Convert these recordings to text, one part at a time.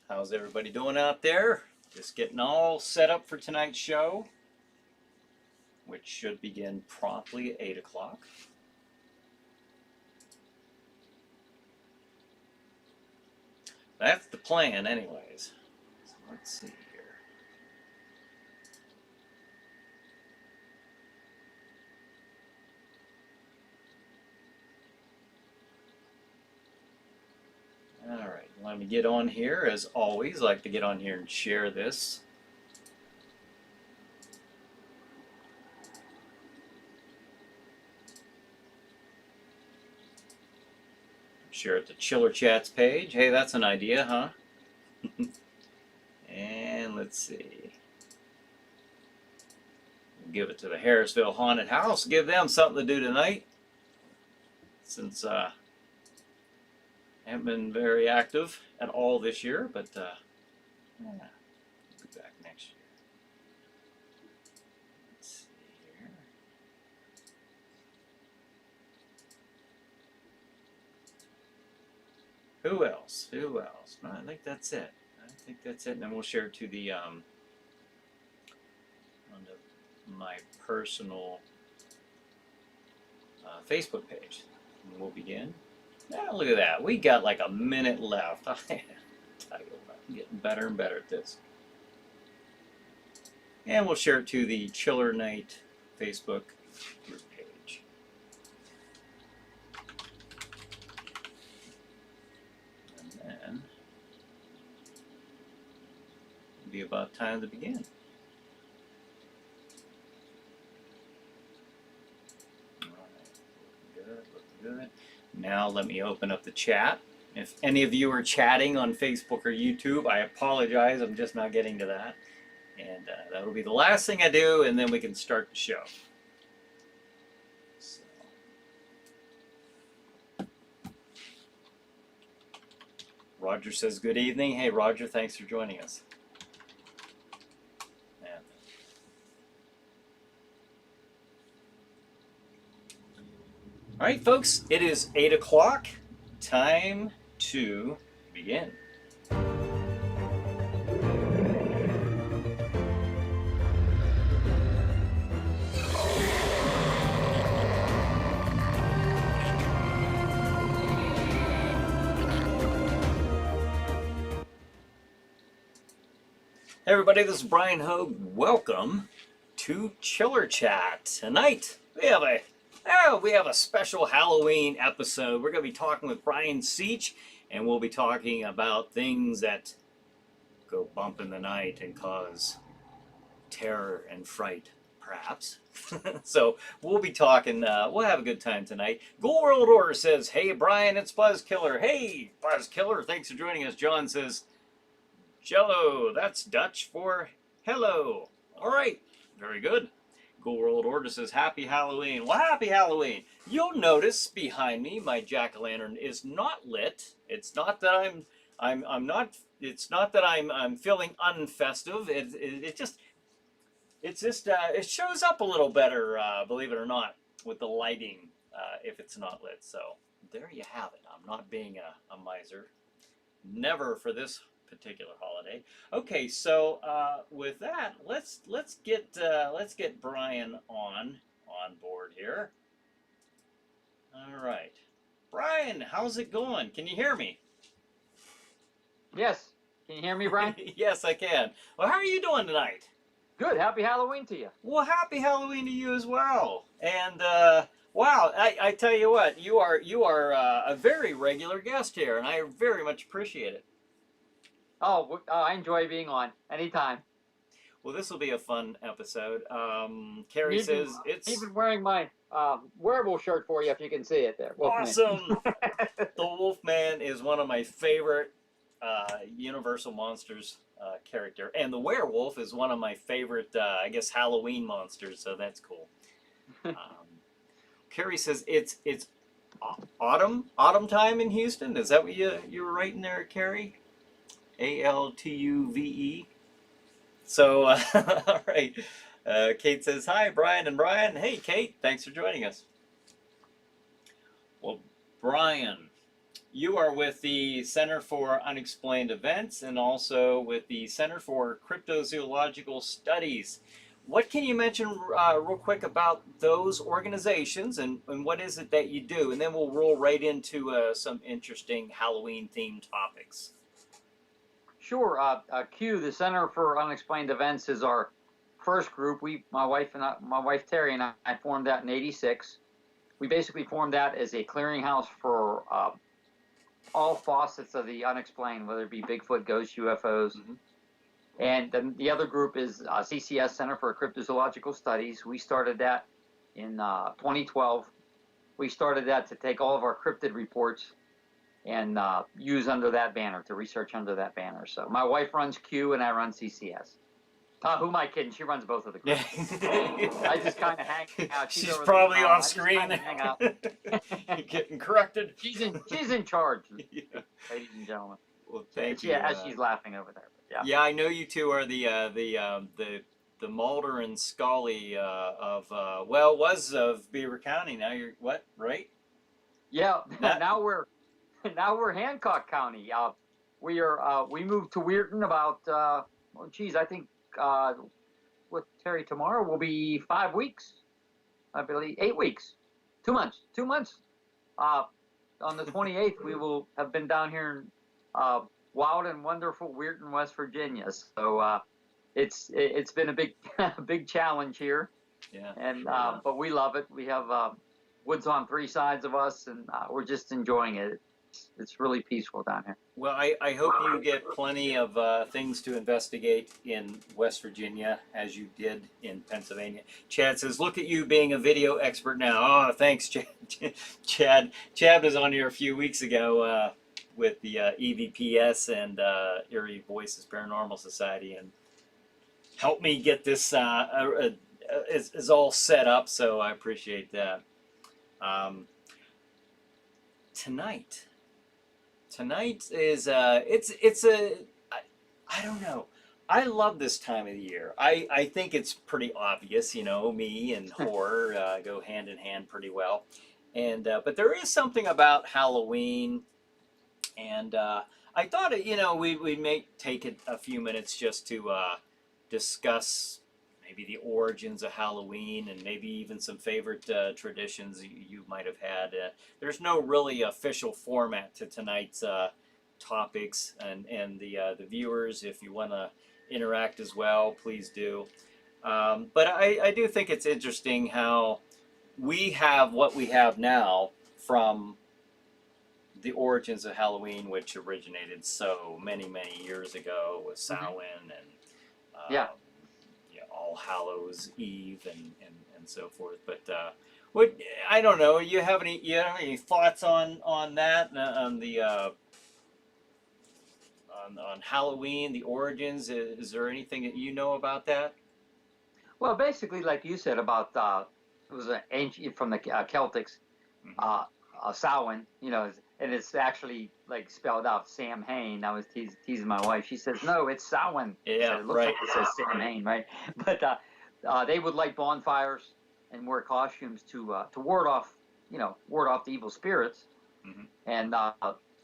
How's everybody doing out there? Just getting all set up for tonight's show, which should begin promptly at 8 o'clock. That's the plan anyways. So let's see here. All right, let me get on here. As always, I like to get on here and share this. Share it to Chiller Chats page. Hey, that's an idea, huh? And let's see. Give it to the Harrisville Haunted House. Give them something to do tonight. Since I haven't been very active at all this year, but yeah, we'll be back next year. Let's see here. Who else? Who else? No, I think that's it. I think that's it. And then we'll share it to the onto my personal Facebook page. And we'll begin. Now look at that. We got like a minute left. I'm getting better and better at this. And we'll share it to the Chiller Night Facebook group page. And then it'll be about time to begin. All right. Looking good. Now let me open up the chat. If any of you are chatting on Facebook or YouTube, I apologize. I'm just not getting to that. And that'll be the last thing I do, and then we can start the show. So. Roger says good evening. Hey, Roger, thanks for joining us. All right, folks, it is 8 o'clock. Time to begin. Hey everybody, this is Brian Hogue. Welcome to Chiller Chat. Tonight we have a special Halloween episode. We're going to be talking with Brian Seach, and we'll be talking about things that go bump in the night and cause terror and fright, perhaps. So we'll be talking, we'll have a good time tonight. Ghoul World Order says, hey Brian, it's Buzzkiller. Hey Buzzkiller, thanks for joining us. John says, Jello, that's Dutch for hello. All right, very good. Ghoul World Order says, happy Halloween. Well, happy Halloween. You'll notice behind me, my jack-o'-lantern is not lit. It's not that I'm feeling unfestive. It shows up a little better, believe it or not, with the lighting, if it's not lit. So there you have it. I'm not being a miser. Never for this particular holiday. Okay, so with that, let's get Brian on board here. All right, Brian, how's it going? Can you hear me? Yes. Can you hear me, Brian? Yes, I can. Well, how are you doing tonight? Good. Happy Halloween to you. Well, happy Halloween to you as well. And wow, I tell you what, you are a very regular guest here, and I very much appreciate it. Oh, I enjoy being on anytime. Well, this will be a fun episode. Carrie says it's even wearing my werewolf shirt for you if you can see it there. Wolfman. Awesome. The Wolfman is one of my favorite Universal Monsters character, and the werewolf is one of my favorite, I guess, Halloween monsters. So that's cool. Carrie says it's autumn time in Houston. Is that what you were writing there, Carrie? ALTUVE. So, all right. Kate says, hi, Brian and Brian. Hey, Kate, thanks for joining us. Well, Brian, You are with the Center for Unexplained Events and also with the Center for Cryptozoological Studies. What can you mention real quick about those organizations and what is it that you do? And then we'll roll right into some interesting Halloween themed topics. Sure. Q, the Center for Unexplained Events, is our first group. My wife Terry and I formed that in '86. We basically formed that as a clearinghouse for all facets of the unexplained, whether it be Bigfoot, ghosts, UFOs. Mm-hmm. And then the other group is CCS, Center for Cryptozoological Studies. We started that in 2012. We started that to take all of our cryptid reports and use under that banner, to research under that banner. So my wife runs Q and I run CCS. Who am I kidding? She runs both of the groups. I just kind of hang out. She's probably off screen. Hang out. You're getting corrected. She's in charge, Yeah. ladies and gentlemen. Well, thank you. Yeah, as she's laughing over there. Yeah. Yeah, I know you two are the Mulder and Scully of was of Beaver County. Now you're what, right? Yeah. Now we're Hancock County. We moved to Weirton about I think with Terry tomorrow will be 5 weeks. I believe 8 weeks. 2 months. 2 months. On the 28th, we will have been down here in wild and wonderful Weirton, West Virginia. So it's been a big challenge here. Yeah. And sure. but we love it. We have woods on 3 sides of us, and we're just enjoying it. It's really peaceful down here. Well, I hope you get plenty of things to investigate in West Virginia as you did in Pennsylvania. Chad says, look at you being a video expert now. Oh, thanks, Chad. Chad was on here a few weeks ago with the EVPS and Erie Voices Paranormal Society and helped me get this is all set up, so I appreciate that. Tonight is I don't know. I love this time of the year. I think it's pretty obvious, me and horror go hand in hand pretty well. And but there is something about Halloween, and I thought we may take a few minutes just to discuss maybe the origins of Halloween and maybe even some favorite traditions you might have had. There's no really official format to tonight's topics, and the viewers, if you want to interact as well, please do. But I do think it's interesting how we have what we have now from the origins of Halloween, which originated so many years ago with Samhain and All Hallows Eve and so forth. But I don't know. You have any thoughts on that, on the on Halloween, the origins? Is there anything that you know about that? Well, basically, like you said about it was an ancient from the Celtics, Samhain, and it's actually like spelled out Samhain. I was teasing my wife. She says, no, it's Samhain. Yeah, so it looks right. like it says Samhain, right? But they would light bonfires and wear costumes to ward off the evil spirits. Mm-hmm. And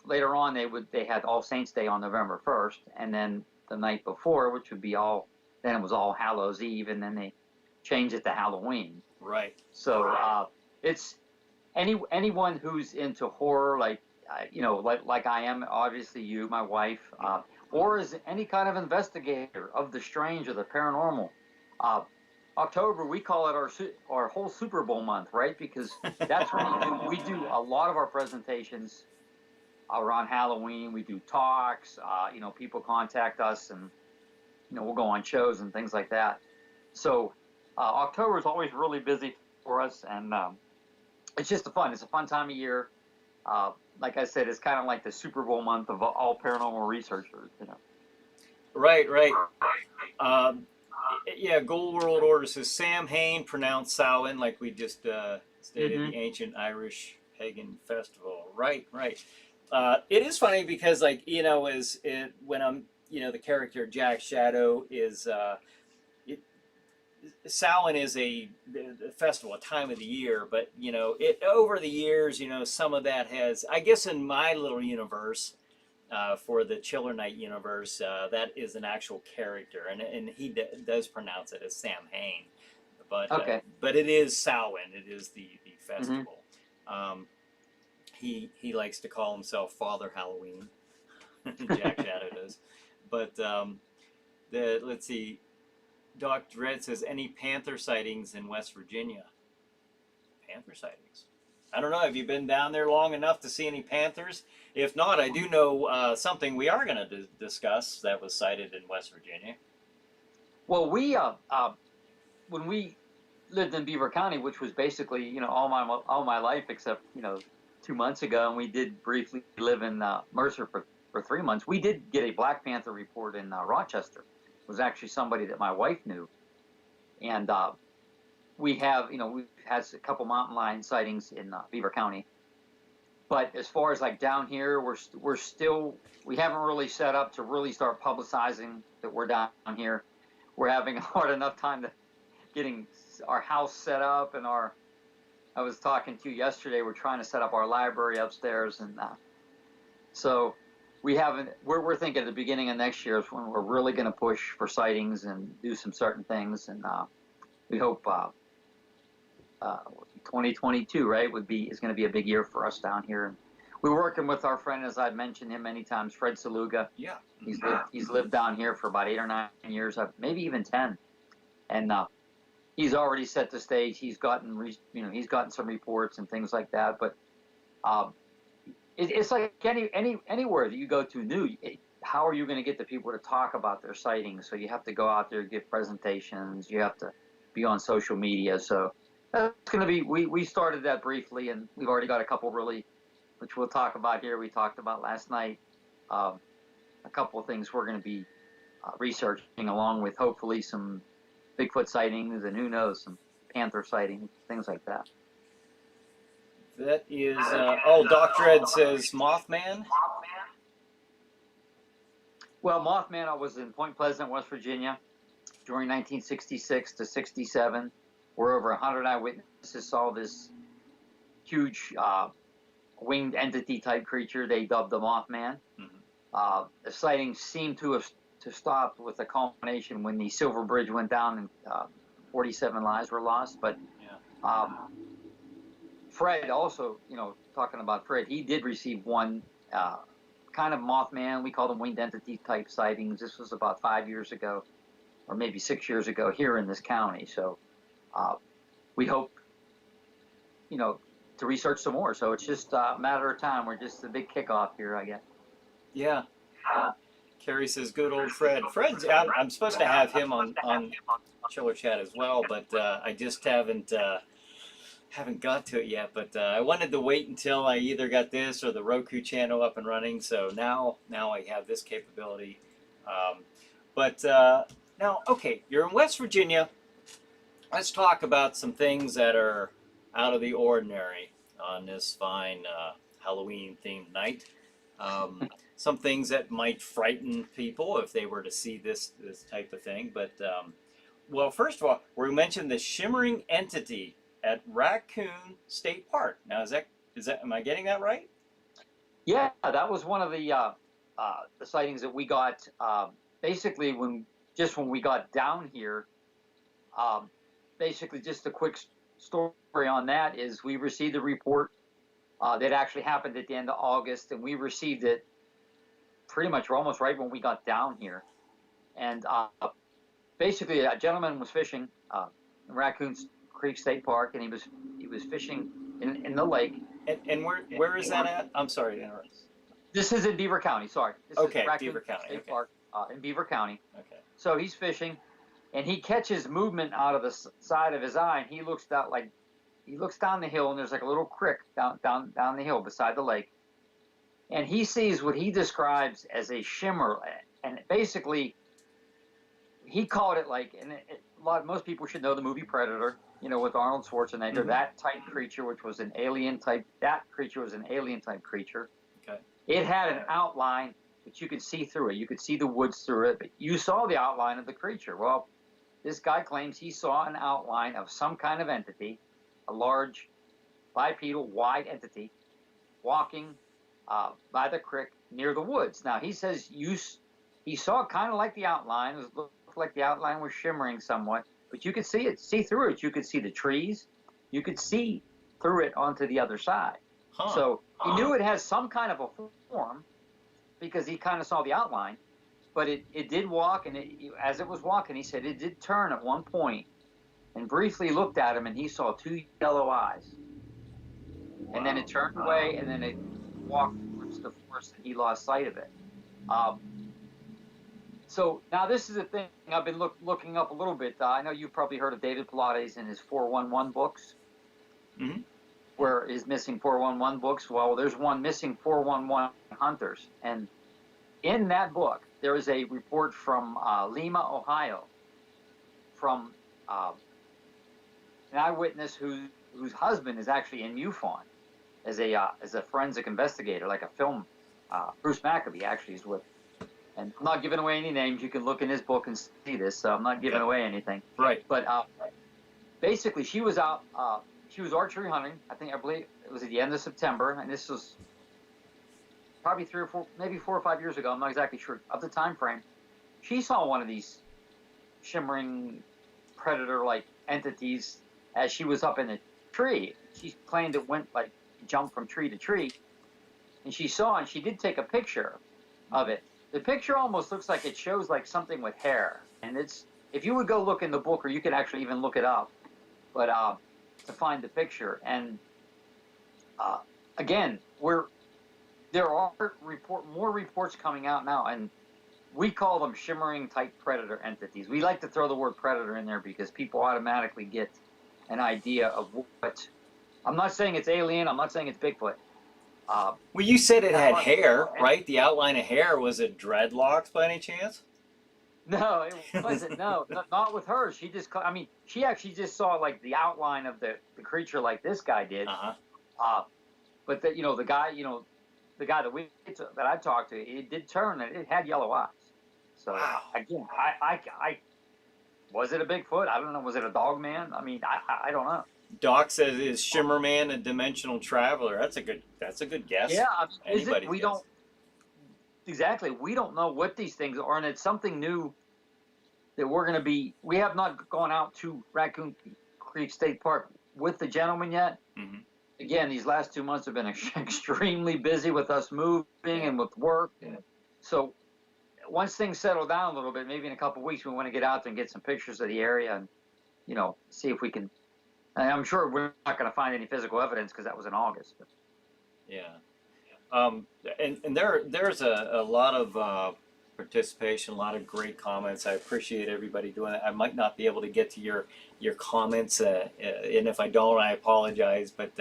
later on, they had All Saints Day on November 1st, and then the night before, which would be then it was All Hallows Eve, and then they changed it to Halloween. Right. So it's anyone who's into horror, like I am, obviously you, my wife, or is any kind of investigator of the strange or the paranormal. October, we call it our whole Super Bowl month, right? Because that's when we do a lot of our presentations around Halloween. We do talks. People contact us, and we'll go on shows and things like that. So October is always really busy for us, and it's just It's a fun time of year. Like I said, it's kind of like the Super Bowl month of all paranormal researchers. Right. Yeah, Gold World Order says Samhain, pronounced Samhain, like we just stated, the ancient Irish pagan festival. Right. It is funny because, when I'm, the character Jack Shadow is, Samhain is a festival, a time of the year, but it over the years, some of that has, I guess, in my little universe, for the Chiller Night universe, that is an actual character, and he does pronounce it as Sam Hain, Okay. but it is Samhain. It is the Hmm. festival. He likes to call himself Father Halloween. Jack Shadow does, but let's see. Doc Dredd says, any panther sightings in West Virginia? Panther sightings? I don't know. Have you been down there long enough to see any panthers? If not, I do know something we are going to discuss that was sighted in West Virginia. Well, when we lived in Beaver County, which was basically all my life except 2 months ago, and we did briefly live in Mercer for 3 months. We did get a Black Panther report in Rochester. It was actually somebody that my wife knew, and we've had a couple mountain lion sightings in Beaver County. But as far as like down here, we haven't really set up to really start publicizing that we're down here. We're having a hard enough time getting our house set up, and I was talking to you yesterday. We're trying to set up our library upstairs, and so we haven't. We're thinking at the beginning of next year is when we're really going to push for sightings and do some certain things, and we hope 2022 is going to be a big year for us down here. And we're working with our friend, as I've mentioned him many times, Fred Saluga. Yeah, he's lived down here for about 8 or 9 years, maybe even 10, and he's already set the stage. He's gotten some reports and things like that. But it's like anywhere that you go to new. How are you going to get the people to talk about their sightings? So you have to go out there, give presentations. You have to be on social media. So that's going to be. We started that briefly, and we've already got a couple really, which we'll talk about here. We talked about last night. A couple of things we're going to be researching, along with hopefully some Bigfoot sightings, and who knows, some panther sightings, things like that. That is. Doc Dredd says Mothman. Well, Mothman was in Point Pleasant, West Virginia, during 1966 to 67, where over 100 eyewitnesses saw this huge winged entity type creature they dubbed the Mothman. Mm-hmm. The sightings seemed to have stopped with the culmination when the Silver Bridge went down and 47 lives were lost. But Fred also, talking about Fred, he did receive one kind of Mothman. We call them winged entity type sightings. This was about 5 years ago, or maybe 6 years ago, here in this county. So we hope, to research some more. So it's just a matter of time. We're just a big kickoff here, I guess. Yeah. Carrie says, good old Fred. Fred's, I'm supposed to have him on Chiller Chat as well, but I just haven't got to it yet. But I wanted to wait until I either got this or the Roku channel up and running. So now I have this capability. Now, okay, you're in West Virginia. Let's talk about some things that are out of the ordinary on this fine Halloween-themed night. Some things that might frighten people if they were to see this type of thing. But, well, first of all, we mentioned the shimmering entity at Raccoon State Park. Now, is that am I getting that right? Yeah, that was one of the sightings that we got. Basically, when we got down here, basically just a quick story on that is we received a report that actually happened at the end of August, and we received it pretty much almost right when we got down here. And basically, a gentleman was fishing in Raccoon Creek State Park, and he was fishing in the lake. And where is that at? I'm sorry to interrupt. This is in Beaver County. Sorry. This is Raccoon Beaver County State Park in Beaver County. Okay. So he's fishing, and he catches movement out of the side of his eye, and he looks down the hill, and there's like a little creek down the hill beside the lake. And he sees what he describes as a shimmer, and basically, he called it most people should know the movie Predator, with Arnold Schwarzenegger. Mm-hmm. That creature was an alien type creature. Okay. It had an outline, but you could see through it. You could see the woods through it, but you saw the outline of the creature. Well, this guy claims he saw an outline of some kind of entity, a large bipedal wide entity, walking by the creek near the woods. Now he says he saw kind of like the outline. It looked like the outline was shimmering somewhat, but you could see through it. You could see the trees. You could see through it onto the other side. Huh. So he knew it has some kind of a form because he kind of saw the outline. But it did walk, and as it was walking, he said it did turn at one point and briefly looked at him, and he saw two yellow eyes. Wow. And then it turned away, and then it walked towards the forest, and he lost sight of it. So now this is a thing I've been looking up a little bit. I know you've probably heard of David Pilates and his 411 books, Mm-hmm. where his missing 411 books. Well, there's one missing 411 hunters, and in that book, there is a report from Lima, Ohio, from an eyewitness whose husband is actually in MUFON as a forensic investigator, like a film. Bruce Maccabee actually is with. And I'm not giving away any names. You can look in his book and see this, so I'm not giving away anything. Right. But basically, she was out. She was archery hunting. I believe it was at the end of September, and this was probably 3 or 4, maybe 4 or 5 years ago. I'm not exactly sure of the time frame. She saw one of these shimmering predator-like entities as she was up in a tree. She claimed it went like jumped from tree to tree, and she saw, and she did take a picture of it. The picture almost looks like it shows like something with hair, and it's, if you would go look in the book, or you could actually even look it up, but to find the picture. And again, there are more reports coming out now, and we call them shimmering type predator entities. We like to throw the word predator in there because people automatically get an idea of what. I'm not saying it's alien. I'm not saying it's Bigfoot. Well, you said it had hair, right? The outline of hair. Was it dreadlocks by any chance? No, it wasn't. No, not with her. She just, I mean, she actually just saw like the outline of the creature like this guy did. But the guy, that I talked to, it did turn, and it had yellow eyes. So wow. Again, I was it a Bigfoot? I don't know. Was it a dog man? I mean, I don't know. Doc says, "Is Shimmerman a dimensional traveler?" That's a good guess. Yeah, Anybody's we guess. don't exactly. We don't know what these things are, and it's something new that we're going to be. We have not gone out to Raccoon Creek State Park with the gentleman yet. Mm-hmm. Again, these last 2 months have been extremely busy with us moving and with work. Yeah. So once things settle down a little bit, maybe in a couple of weeks, we want to get out there and get some pictures of the area and see if we can. And I'm sure we're not going to find any physical evidence because that was in August. But. Yeah. And there's a lot of participation, a lot of great comments. I appreciate everybody doing that. I might not be able to get to your comments, and if I don't, I apologize. But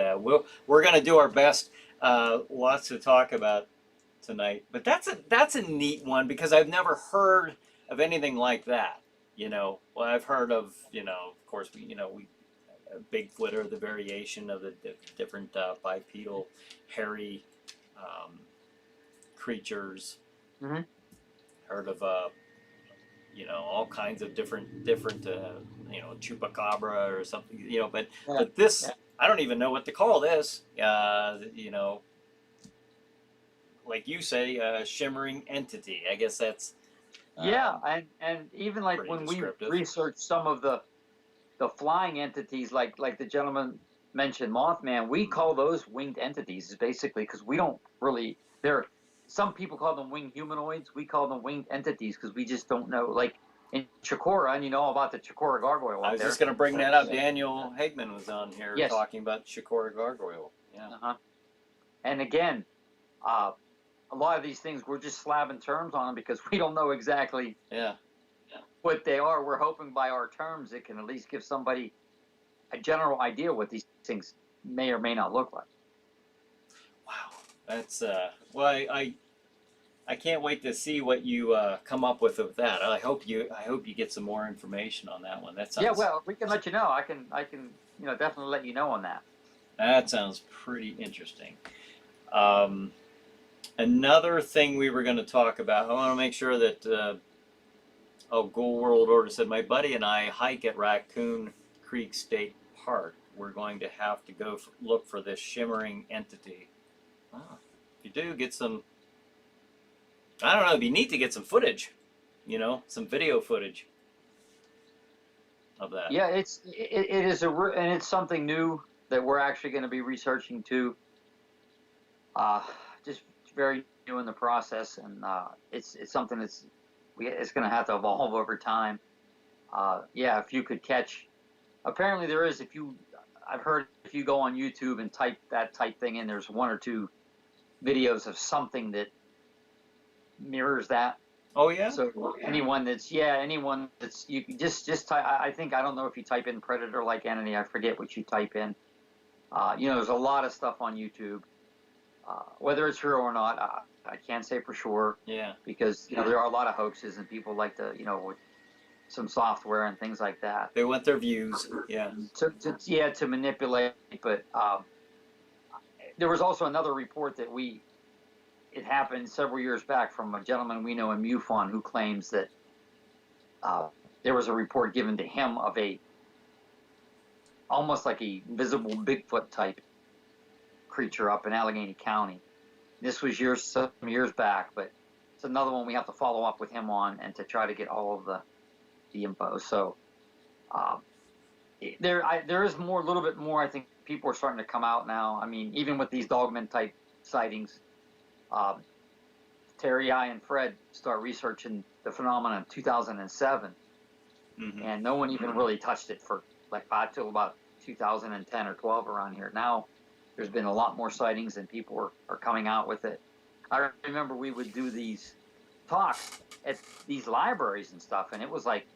we're going to do our best. Lots to talk about tonight. But that's a neat one because I've never heard of anything like that. Well, I've heard of of course we Bigfoot, or the variation of the different bipedal, hairy creatures. Mm-hmm. Heard of all kinds of different chupacabra or something. But this, I don't even know what to call this. Like you say, shimmering entity. I guess that's. And even like when we researched some of the flying entities, like the gentleman mentioned, Mothman, we call those winged entities, basically, because we don't really. Some people call them winged humanoids. We call them winged entities because we just don't know. Like in Chikora, and you know all about the Chikora gargoyle. I was just going to bring that up. Daniel Hagman was on here talking about Chikora gargoyle. Yeah. And again, a lot of these things we're just slapping terms on them because we don't know exactly. What they are. We're hoping by our terms it can at least give somebody a general idea what these things may or may not look like. Wow, that's well, I can't wait to see what you come up with that. I hope you get some more information on that one. That sounds. Well, we can let you know. I can definitely let you know on that. That sounds pretty interesting. Another thing we were going to talk about. I want to make sure that Oh, Gold World Order said, my buddy and I hike at Raccoon Creek State Park. We're going to have to go look for this shimmering entity. Oh, if you do, get some, I don't know, it'd be neat to get some footage, some video footage of that. Yeah, it is and it's something new that we're actually going to be researching too. Just very new in the process, and it's something it's going to have to evolve over time. Yeah, if you could catch, apparently there is. I've heard if you go on YouTube and type thing in, there's one or two videos of something that mirrors that. Oh yeah. So anyone that's you can just type. I think I don't know if you type in predator-like entity. I forget what you type in. There's a lot of stuff on YouTube. Whether it's true or not, I can't say for sure. Yeah. Because there are a lot of hoaxes and people like to with some software and things like that. They want their views. Yeah. To manipulate. But there was also another report that it happened several years back from a gentleman we know in MUFON who claims that there was a report given to him of almost like a visible Bigfoot type creature up in Allegheny County. This was some years back, but it's another one we have to follow up with him on and to try to get all of the info. So there is a little bit more. I think people are starting to come out now. I mean, even with these Dogman type sightings, Terry, I, and Fred start researching the phenomenon in 2007, and no one even really touched it for till about 2010 or 12 around here. Now there's been a lot more sightings and people are coming out with it. I remember we would do these talks at these libraries and stuff, and it was like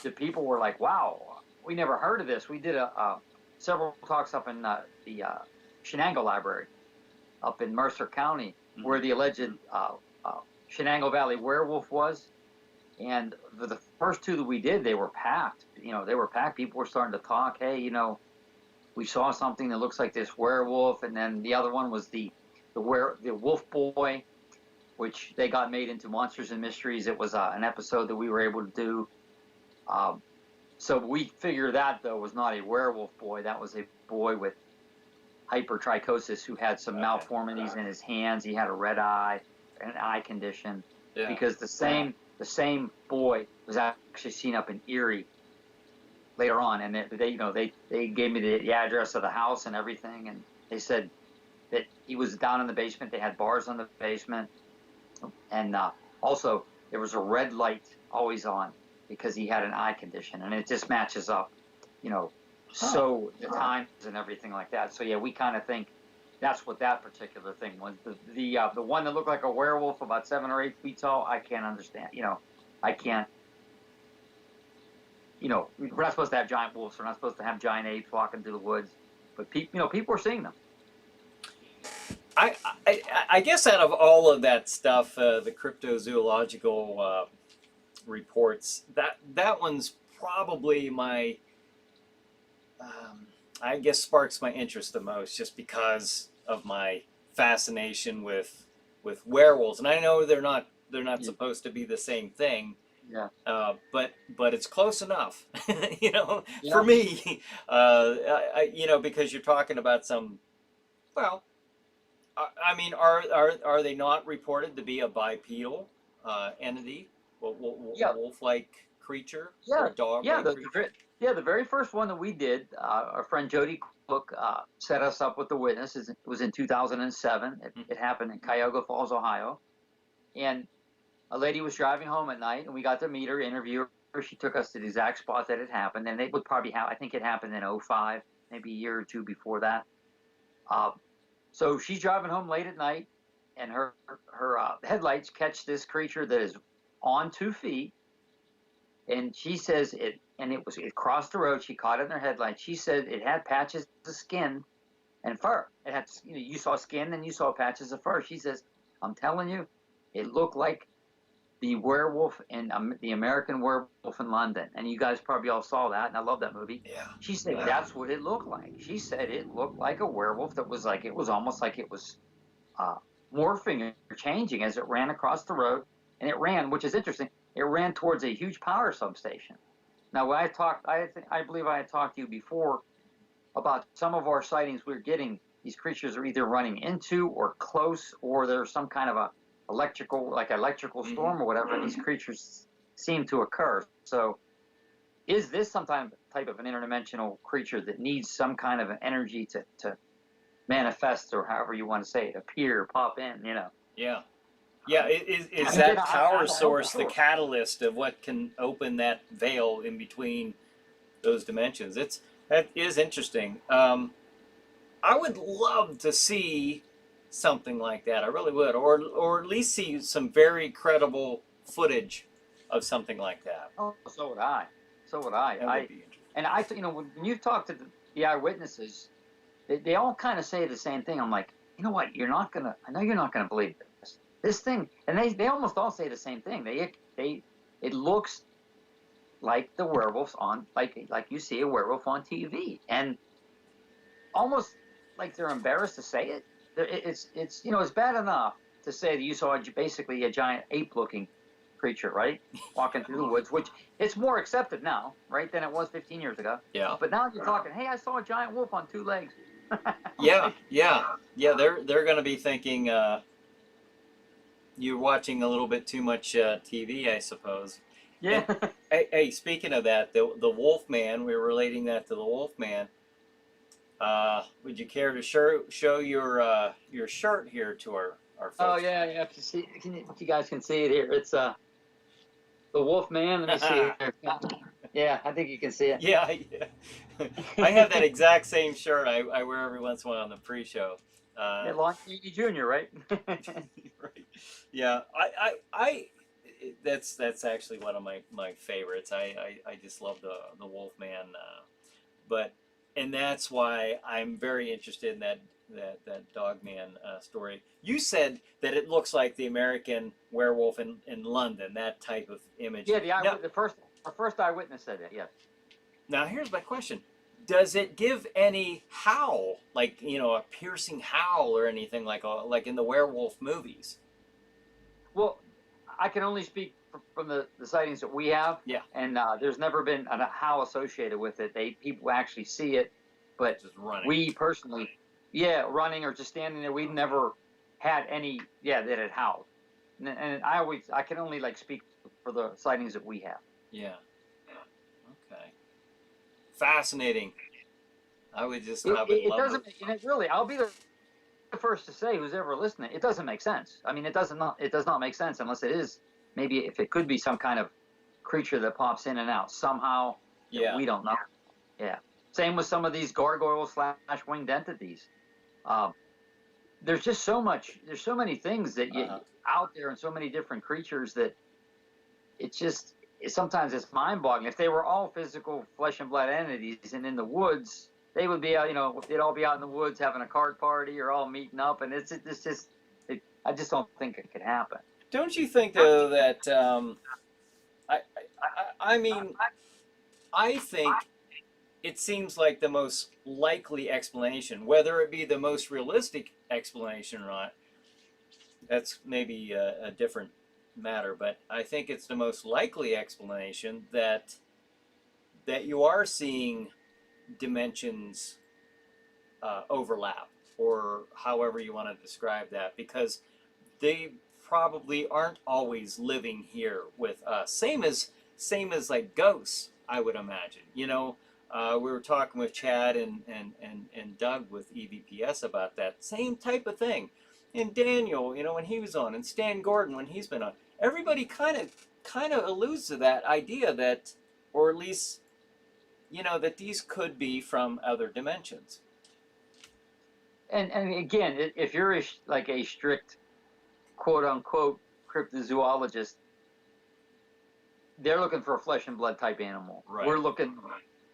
the people were like, wow, we never heard of this. We did several talks up in the Shenango Library up in Mercer County, where the alleged Shenango Valley werewolf was. And for the first two that we did, they were packed. They were packed. People were starting to talk. Hey, we saw something that looks like this werewolf. And then the other one was the Wolf Boy, which they got made into Monsters and Mysteries. It was an episode that we were able to do. So we figured that, though, was not a werewolf boy. That was a boy with hypertrichosis who had some malformities in his hands. He had a red eye, an eye condition. Yeah. Because the same boy was actually seen up in Erie later on, and they gave me the address of the house and everything, and they said that he was down in the basement. They had bars on the basement, and also there was a red light always on because he had an eye condition, and it just matches up, so the times and everything like that. So yeah, we kind of think that's what that particular thing was. The one that looked like a werewolf about 7 or 8 feet tall, I can't understand. I can't. We're not supposed to have giant wolves. We're not supposed to have giant apes walking through the woods. But people are seeing them. I guess out of all of that stuff, the cryptozoological reports, that one's probably my. I guess sparks my interest the most, just because of my fascination with werewolves, and I know they're not supposed to be the same thing. Yeah. But it's close enough, Yeah. for me. Because you're talking about some. Well, I mean, are they not reported to be a bipedal entity, wolf-like creature, or dog-like creature? The very first one that we did, our friend Jody Cook set us up with the witness. It was in 2007. It happened in Cuyahoga Falls, Ohio. And a lady was driving home at night, and we got to meet her, interview her. She took us to the exact spot that it happened. And it would probably I think it happened in 2005, maybe a year or two before that. So she's driving home late at night, and her headlights catch this creature that is on 2 feet. And she says it crossed the road. She caught it in her headlights. She said it had patches of skin and fur. It had, you saw skin and you saw patches of fur. She says, I'm telling you, it looked like the werewolf in the American Werewolf in London. And you guys probably all saw that, and I love that movie. Yeah. She said that's what it looked like. She said it looked like a werewolf that was like, it was almost like it was morphing or changing as it ran across the road. And it ran, which is interesting. it ran towards a huge power substation. Now, when I believe I had talked to you before about some of our sightings we're getting. These creatures are either running into or close, or there's some kind of a electrical storm or whatever. And these creatures seem to occur. So, is this some type of an interdimensional creature that needs some kind of an energy to manifest, or however you want to say it, appear, pop in? Yeah. Yeah, is And that then I power don't know source for the sure. catalyst of what can open that veil in between those dimensions? That is interesting. I would love to see something like that. I really would, or at least see some very credible footage of something like that. Oh, so would I. So would I. That would be interesting. And when you talk to the eyewitnesses, they all kind of say the same thing. I'm like, you know what? I know you're not gonna believe this. This thing, and they almost all say the same thing. It looks like the werewolves on, like you see a werewolf on TV, and almost like they're embarrassed to say it. It's bad enough to say that you saw basically a giant ape-looking creature, right, walking through the woods, which it's more accepted now, right, than it was 15 years ago. Yeah. But now you're talking, hey, I saw a giant wolf on 2 legs. Yeah. They're going to be thinking you're watching a little bit too much TV, I suppose. Yeah. Hey, speaking of that, the Wolfman, we were relating that to the Wolfman. Would you care to show your shirt here to our folks? Oh yeah. If you see, if you guys can see it here, it's the Wolfman. Let me see it here. Yeah, I think you can see it. Yeah. I have that exact same shirt I wear every once in a while on the pre-show. Lon E. Jr., right? Right. Yeah, that's actually one of my favorites. I just love the Wolfman, and that's why I'm very interested in that Dogman story. You said that it looks like the American Werewolf in London, that type of image. Yeah, our first eyewitness said it. Yes. Now here's my question. Does it give any howl, like, a piercing howl or anything like in the werewolf movies? Well, I can only speak from the sightings that we have. Yeah. And there's never been a howl associated with it. People actually see it, but Just running. we personally, running or just standing there, we've never had any, that it howled. And I can only speak for the sightings that we have. Yeah. Okay. Fascinating. I would just love it. It doesn't, and it really, I'll be the first to say, who's ever listening, it doesn't make sense. I mean, it does not make sense unless it is, maybe if it could be some kind of creature that pops in and out somehow. Yeah. We don't know. Yeah. Same with some of these gargoyles / winged entities. There's just there's so many things that out there, and so many different creatures that sometimes it's mind-boggling. If they were all physical flesh and blood entities and in the woods, they would be out, they'd all be out in the woods having a card party or all meeting up, and I just don't think it could happen. Don't you think, though, that I think it seems like the most likely explanation, whether it be the most realistic explanation or not, that's maybe a different matter, but I think it's the most likely explanation that you are seeing dimensions overlap, or however you want to describe that, because they probably aren't always living here with us. Same as like ghosts, I would imagine. We were talking with Chad and Doug with EVPS about that same type of thing. And Daniel, when he was on, and Stan Gordon when he's been on. Everybody kind of alludes to that idea that, or at least, that these could be from other dimensions. And again, if you're a strict, quote unquote, cryptozoologist, they're looking for a flesh and blood type animal. Right. We're looking,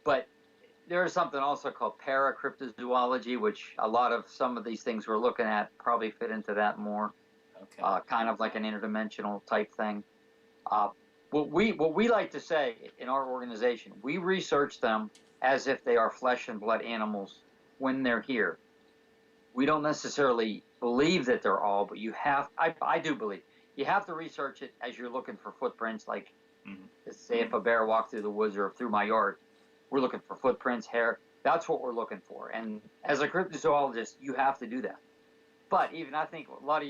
but there's something also called paracryptozoology, which a lot of some of these things we're looking at probably fit into that more. Okay. Kind of like an interdimensional type thing. What we like to say in our organization, we research them as if they are flesh and blood animals when they're here. We don't necessarily believe that they're all, but I do believe you have to research it as you're looking for footprints. Like, Mhm. say if a bear walked through the woods or through my yard, we're looking for footprints, hair. That's what we're looking for. And as a cryptozoologist, you have to do that. But even I think a lot of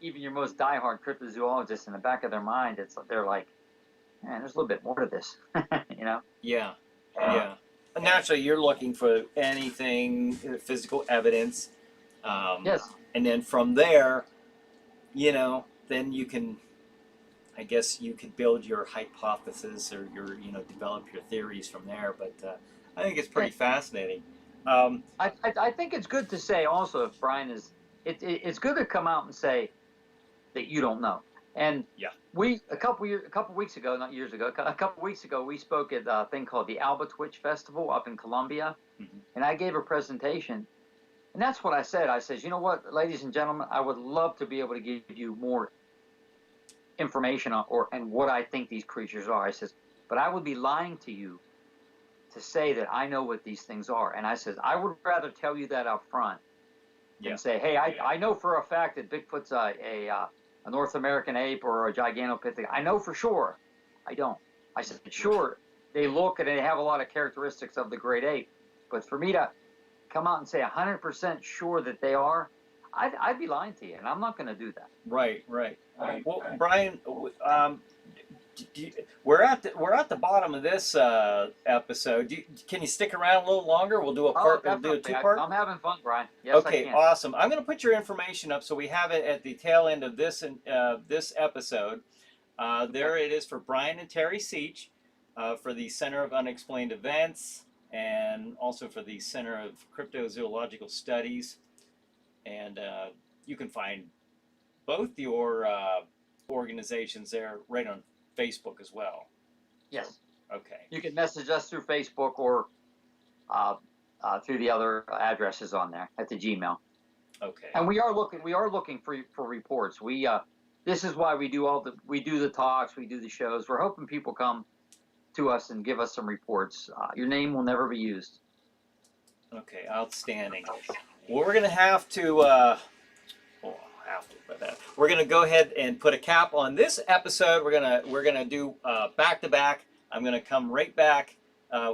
even your most diehard cryptozoologists, in the back of their mind, they're like, man, there's a little bit more to this, you know? Yeah, yeah. Naturally, you're looking for anything, physical evidence, Yes. and then from there, then you can, I guess, you could build your hypothesis or develop your theories from there. But I think it's pretty fascinating. Um, I think it's good to say also, Brian, it's good to come out and say that you don't know. And Yeah. a couple weeks ago, not years ago, a couple weeks ago, we spoke at a thing called the Alba Twitch Festival up in Colombia, and I gave a presentation, and that's what I said. I said, you know what, ladies and gentlemen, I would love to be able to give you more information on and what I think these creatures are. I says, but I would be lying to you to say that I know what these things are. And I says, I would rather tell you that up front than say, hey, I know for a fact that Bigfoot's a North American ape or a Gigantopithecus. I know for sure. I don't. I said, sure, they look and they have a lot of characteristics of the great ape. But for me to come out and say 100% sure that they are, I'd be lying to you, and I'm not going to do that. Right. Well, Brian, we're at the bottom of this episode. Can you stick around a little longer? We'll do a part. We'll do a two-part. I'm having fun, Brian. Yes, Okay, I can. awesome. I'm going to put your information up so we have it at the tail end of this this episode. There it is for Brian and Terry Seach for the Center of Unexplained Events and also for the Center of Cryptozoological Studies. And you can find both your organizations there right on Facebook as well. Yes. Okay. You can message us through Facebook or through the other addresses on there at the Gmail. Okay. And we are looking for reports. This is why we do the talks, we do the shows. We're hoping people come to us and give us some reports. Your name will never be used. Okay, outstanding. Well, we're gonna have to. We're gonna go ahead and put a cap on this episode. We're gonna do back to back. I'm gonna come right back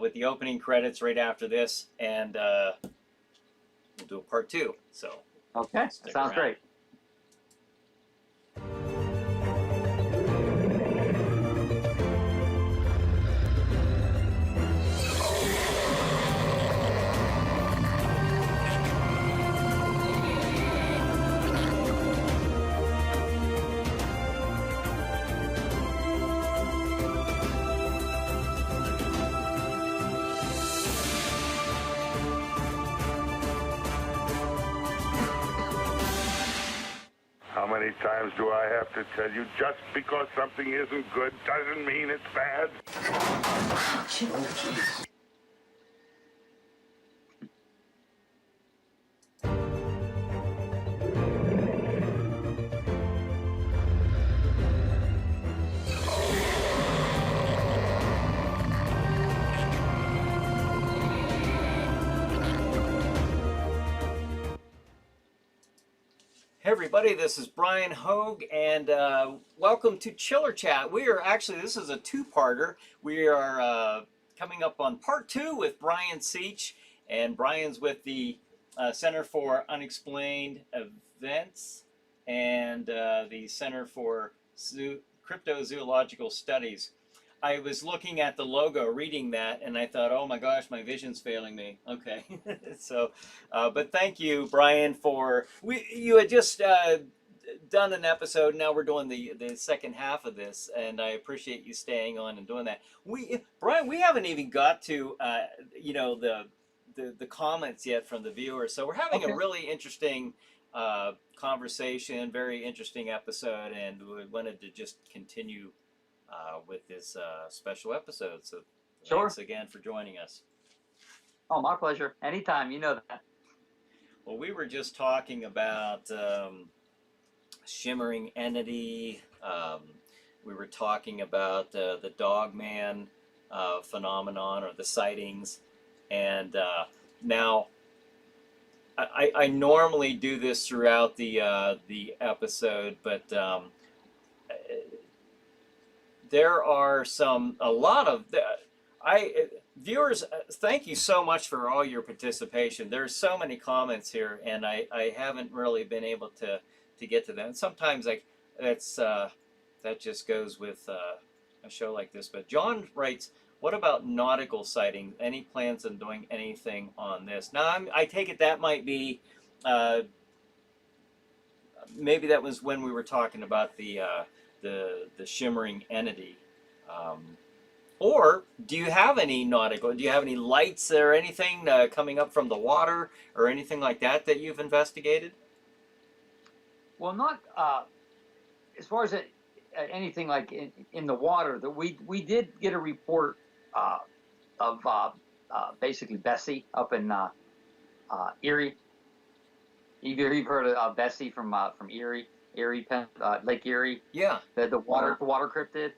with the opening credits right after this, and we'll do a part 2. So. Okay, that sounds great. How many times do I have to tell you, just because something isn't good doesn't mean it's bad? Oh, jeez. Hey everybody, this is Brian Hogue, and welcome to Chiller Chat. This is a two-parter. We are coming up on part 2 with Brian Seach, and Brian's with the Center for Unexplained Events and the Center for Cryptozoological Studies. I was looking at the logo, reading that, and I thought, oh my gosh, my vision's failing me. Okay. So, but thank you, Brian, you had just done an episode. Now we're doing the second half of this, and I appreciate you staying on and doing that. Brian, we haven't even got to, the comments yet from the viewers. So we're having a really interesting conversation, very interesting episode, and we wanted to just continue with this special episode. So thanks again for joining us. Oh, my pleasure. Anytime, you know that. Well, we were just talking about shimmering entity. We were talking about the Dogman phenomenon or the sightings. And now I normally do this throughout the episode, but there are a lot of viewers. Thank you so much for all your participation. There's so many comments here, and I haven't really been able to get to them. Sometimes that just goes with a show like this. But John writes, what about nautical sightings? Any plans on doing anything on this? Now, I take it that might be, maybe that was when we were talking about the shimmering entity. Or do you have any nautical, do you have any lights or anything coming up from the water or anything like that that you've investigated? Well, not as far as anything like in the water. That we did get a report of basically Bessie up in Erie. You've heard of Bessie from Erie, Lake Erie? Yeah. The water cryptid.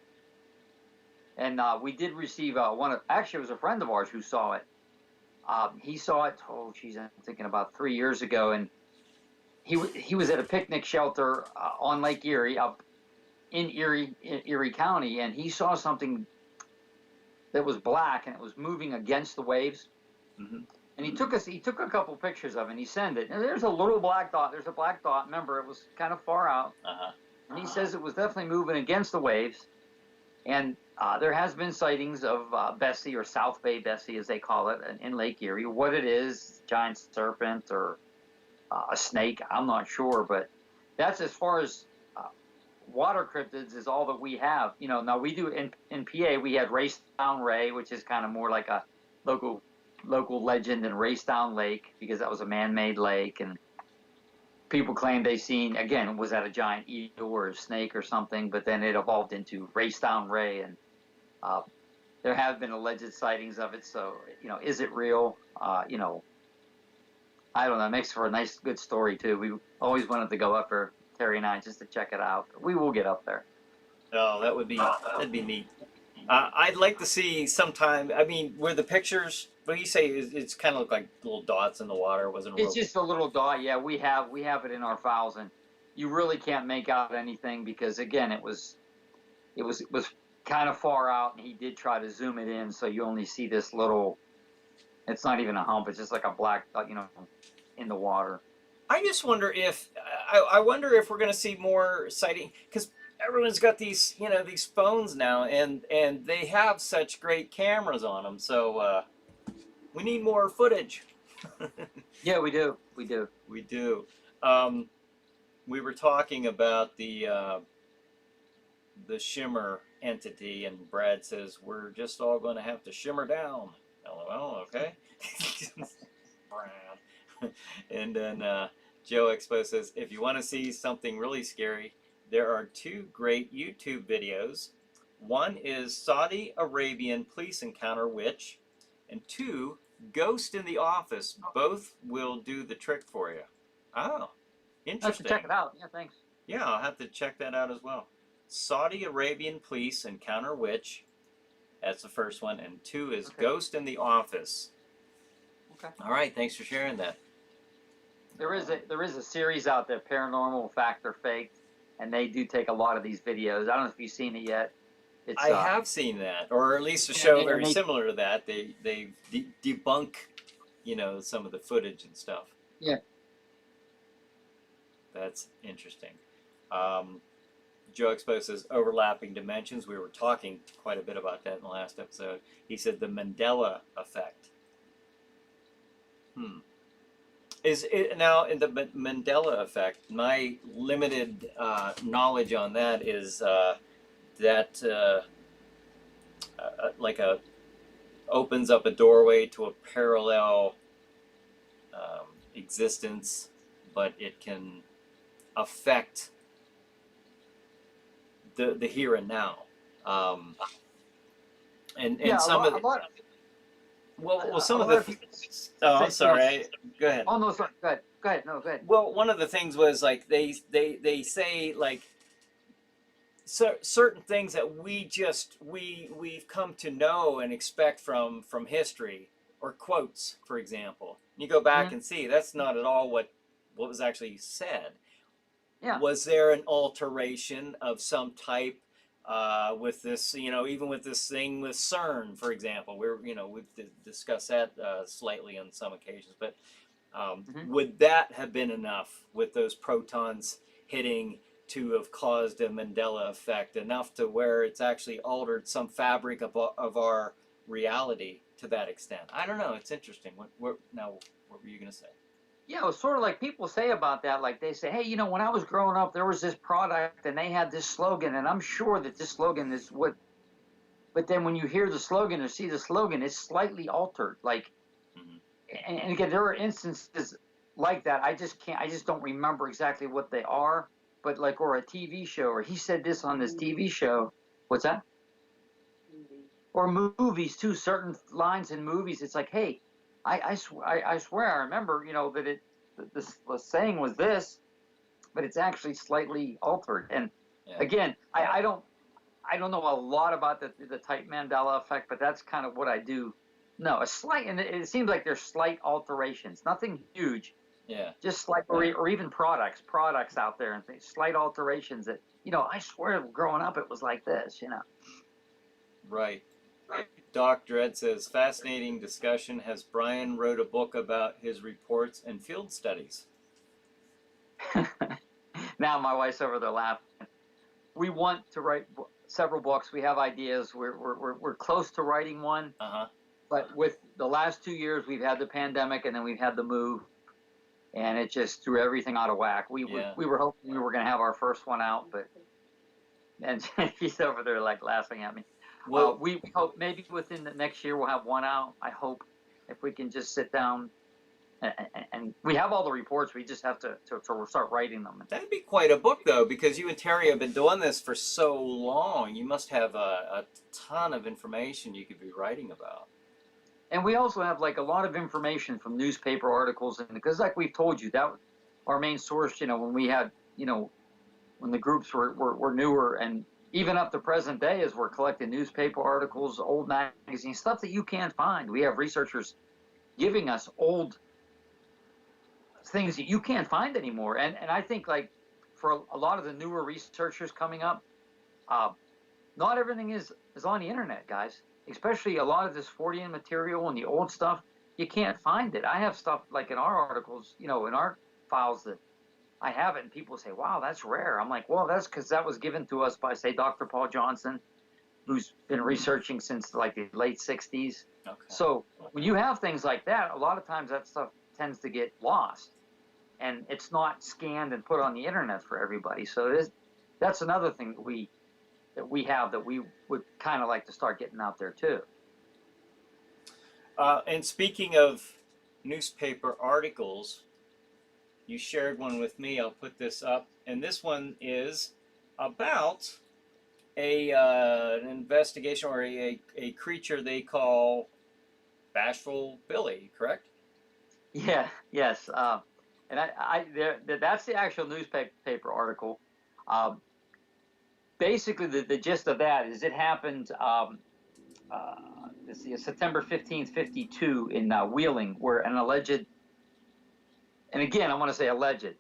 And we did receive actually it was a friend of ours who saw it. He saw it, I'm thinking about 3 years ago, and he was at a picnic shelter on Lake Erie, up in Erie County, and he saw something that was black and it was moving against the waves. Mm-hmm. And he took a couple pictures of it and he sent it. And there's a little black dot. There's a black dot. Remember, it was kind of far out. Uh-huh. And he says it was definitely moving against the waves. And there has been sightings of Bessie, or South Bay Bessie, as they call it, in Lake Erie. What it is, giant serpent or a snake, I'm not sure. But that's as far as water cryptids is all that we have. Now we do in PA, we had Raystown Ray, which is kind of more like a local legend in Raystown Lake, because that was a man-made lake, and people claim they seen, again, was that a giant eel or a snake or something, but then it evolved into Raystown Ray, and there have been alleged sightings of it. So is it real? I don't know. It makes for a nice, good story too. We always wanted to go up there, Terry and I, just to check it out. We will get up there. Oh, that'd be neat. I'd like to see sometime. I mean, were the pictures? What do you say? It's kind of look like little dots in the water. Wasn't It's just a little dot. Yeah, we have it in our files, and you really can't make out anything because, again, it was kind of far out, and he did try to zoom it in, so you only see this little. It's not even a hump. It's just like a black dot, in the water. I just wonder if I wonder if we're going to see more sighting, because everyone's got these these phones now, and they have such great cameras on them. So we need more footage. Yeah, we do. We do. We do. We were talking about the shimmer entity, and Brad says we're just all going to have to shimmer down. LOL. Okay. Brad. And then Joe Expo says, if you want to see something really scary, there are two great YouTube videos. One is Saudi Arabian police encounter witch, and two, Ghost in the Office. Both will do the trick for you. Oh, interesting. Check it out. Yeah, thanks. Yeah, I'll have to check that out as well. Saudi Arabian police encounter witch. That's the first one. And two is Ghost in the Office. Okay. All right, thanks for sharing that. There is a series out there, Paranormal Fact or Fake, and they do take a lot of these videos. I don't know if you've seen it yet. I have seen that, or at least a show very similar to that. They debunk, some of the footage and stuff. Yeah. That's interesting. Joe Expo says overlapping dimensions. We were talking quite a bit about that in the last episode. He said the Mandela effect. Is it now in the Mandela effect? My limited knowledge on that is that opens up a doorway to a parallel existence, but it can affect the here and now. And yeah, some of the some of the. Oh, I'm sorry. Go ahead. Oh no, sorry. Go ahead. No, go ahead. Well, one of the things was like they say like certain things that we've come to know and expect from history, or quotes, for example. You go back and see that's not at all what was actually said. Yeah. Was there an alteration of some type with this, even with this thing with CERN, for example, we've discussed that slightly on some occasions, but would that have been enough with those protons hitting to have caused a Mandela effect, enough to where it's actually altered some fabric of our reality to that extent? I don't know. It's interesting. What were you going to say? Yeah, it was sort of like people say about that. Like they say, hey, when I was growing up, there was this product and they had this slogan, and I'm sure that this slogan is what. But then when you hear the slogan or see the slogan, it's slightly altered. Like, and again, there are instances like that. I just don't remember exactly what they are. But like, or a TV show, or he said this on this TV show. What's that? Or movies too. Certain lines in movies, it's like, hey, I swear I remember, that the saying was this, but it's actually slightly altered. And again, I don't know a lot about the type Mandela effect, but that's kind of what I do know. A slight, and it seems like there's slight alterations, nothing huge. Yeah. Just slight, or even products out there, and things, slight alterations that, I swear growing up it was like this, Right. Doc Dredd says, fascinating discussion. Has Brian wrote a book about his reports and field studies? Now my wife's over there laughing. We want to write several books. We have ideas. We're close to writing one. But with the last 2 years, we've had the pandemic, and then we've had the move, and it just threw everything out of whack. We were hoping we were going to have our first one out, and he's over there like laughing at me. Well, we hope maybe within the next year we'll have one out. I hope, if we can just sit down, and we have all the reports. We just have to start writing them. That'd be quite a book, though, because you and Terry have been doing this for so long. You must have a ton of information you could be writing about. And we also have like a lot of information from newspaper articles, and because like we've told you, that our main source, when we had, when the groups were newer, and even up to present day, as we're collecting newspaper articles, old magazines, stuff that you can't find. We have researchers giving us old things that you can't find anymore. And I think, like, for a lot of the newer researchers coming up, not everything is on the internet, guys. Especially a lot of this Fortean material and the old stuff, you can't find it. I have stuff like in our articles, in our files that I have it, and people say, wow, that's rare. I'm like, well, that's because that was given to us by, say, Dr. Paul Johnson, who's been researching since like the late 60s. Okay. So when you have things like that, a lot of times that stuff tends to get lost, and it's not scanned and put on the internet for everybody. So that's another thing that we have that we would kind of like to start getting out there too. And speaking of newspaper articles, you shared one with me. I'll put this up, and this one is about an investigation, or a creature they call Bashful Billy, correct? Yeah. Yes. And that's the actual newspaper article. Basically, the gist of that is it happened. September 15th, 52 in Wheeling, where an alleged, and again, I want to say alleged,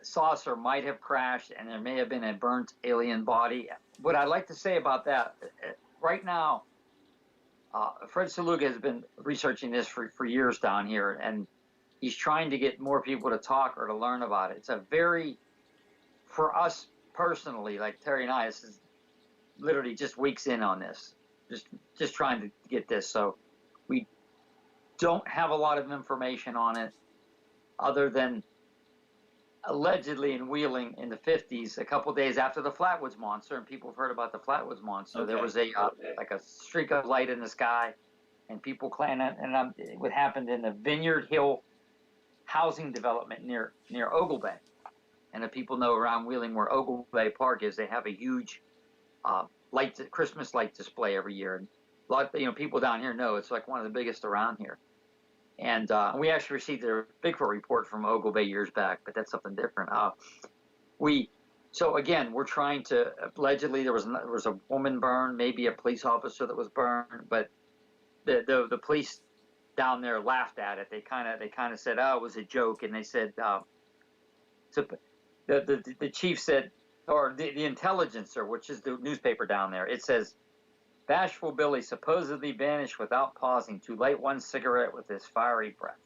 saucer might have crashed, and there may have been a burnt alien body. What I'd like to say about that, right now, Fred Saluga has been researching this for years down here, and he's trying to get more people to talk or to learn about it. It's a very, for us personally, like Terry and I, this is literally just weeks in on this, just trying to get this. So we don't have a lot of information on it, other than allegedly in Wheeling in the 50s, a couple days after the Flatwoods Monster, and people have heard about the Flatwoods Monster. Okay. There was like a streak of light in the sky, and people claim it. And what happened in the Vineyard Hill housing development near Ogle Bay. And if people know around Wheeling where Ogle Bay Park is, they have a huge Christmas light display every year. And a lot of people down here know it's like one of the biggest around here. And we actually received a Bigfoot report from Ogle Bay years back, but that's something different. So again, we're trying to, allegedly there was a woman burned, maybe a police officer that was burned, but the police down there laughed at it. They kind of said, oh, it was a joke, and they said, the chief said, or the Intelligencer, which is the newspaper down there. It says, Bashful Billy supposedly vanished without pausing to light one cigarette with his fiery breath.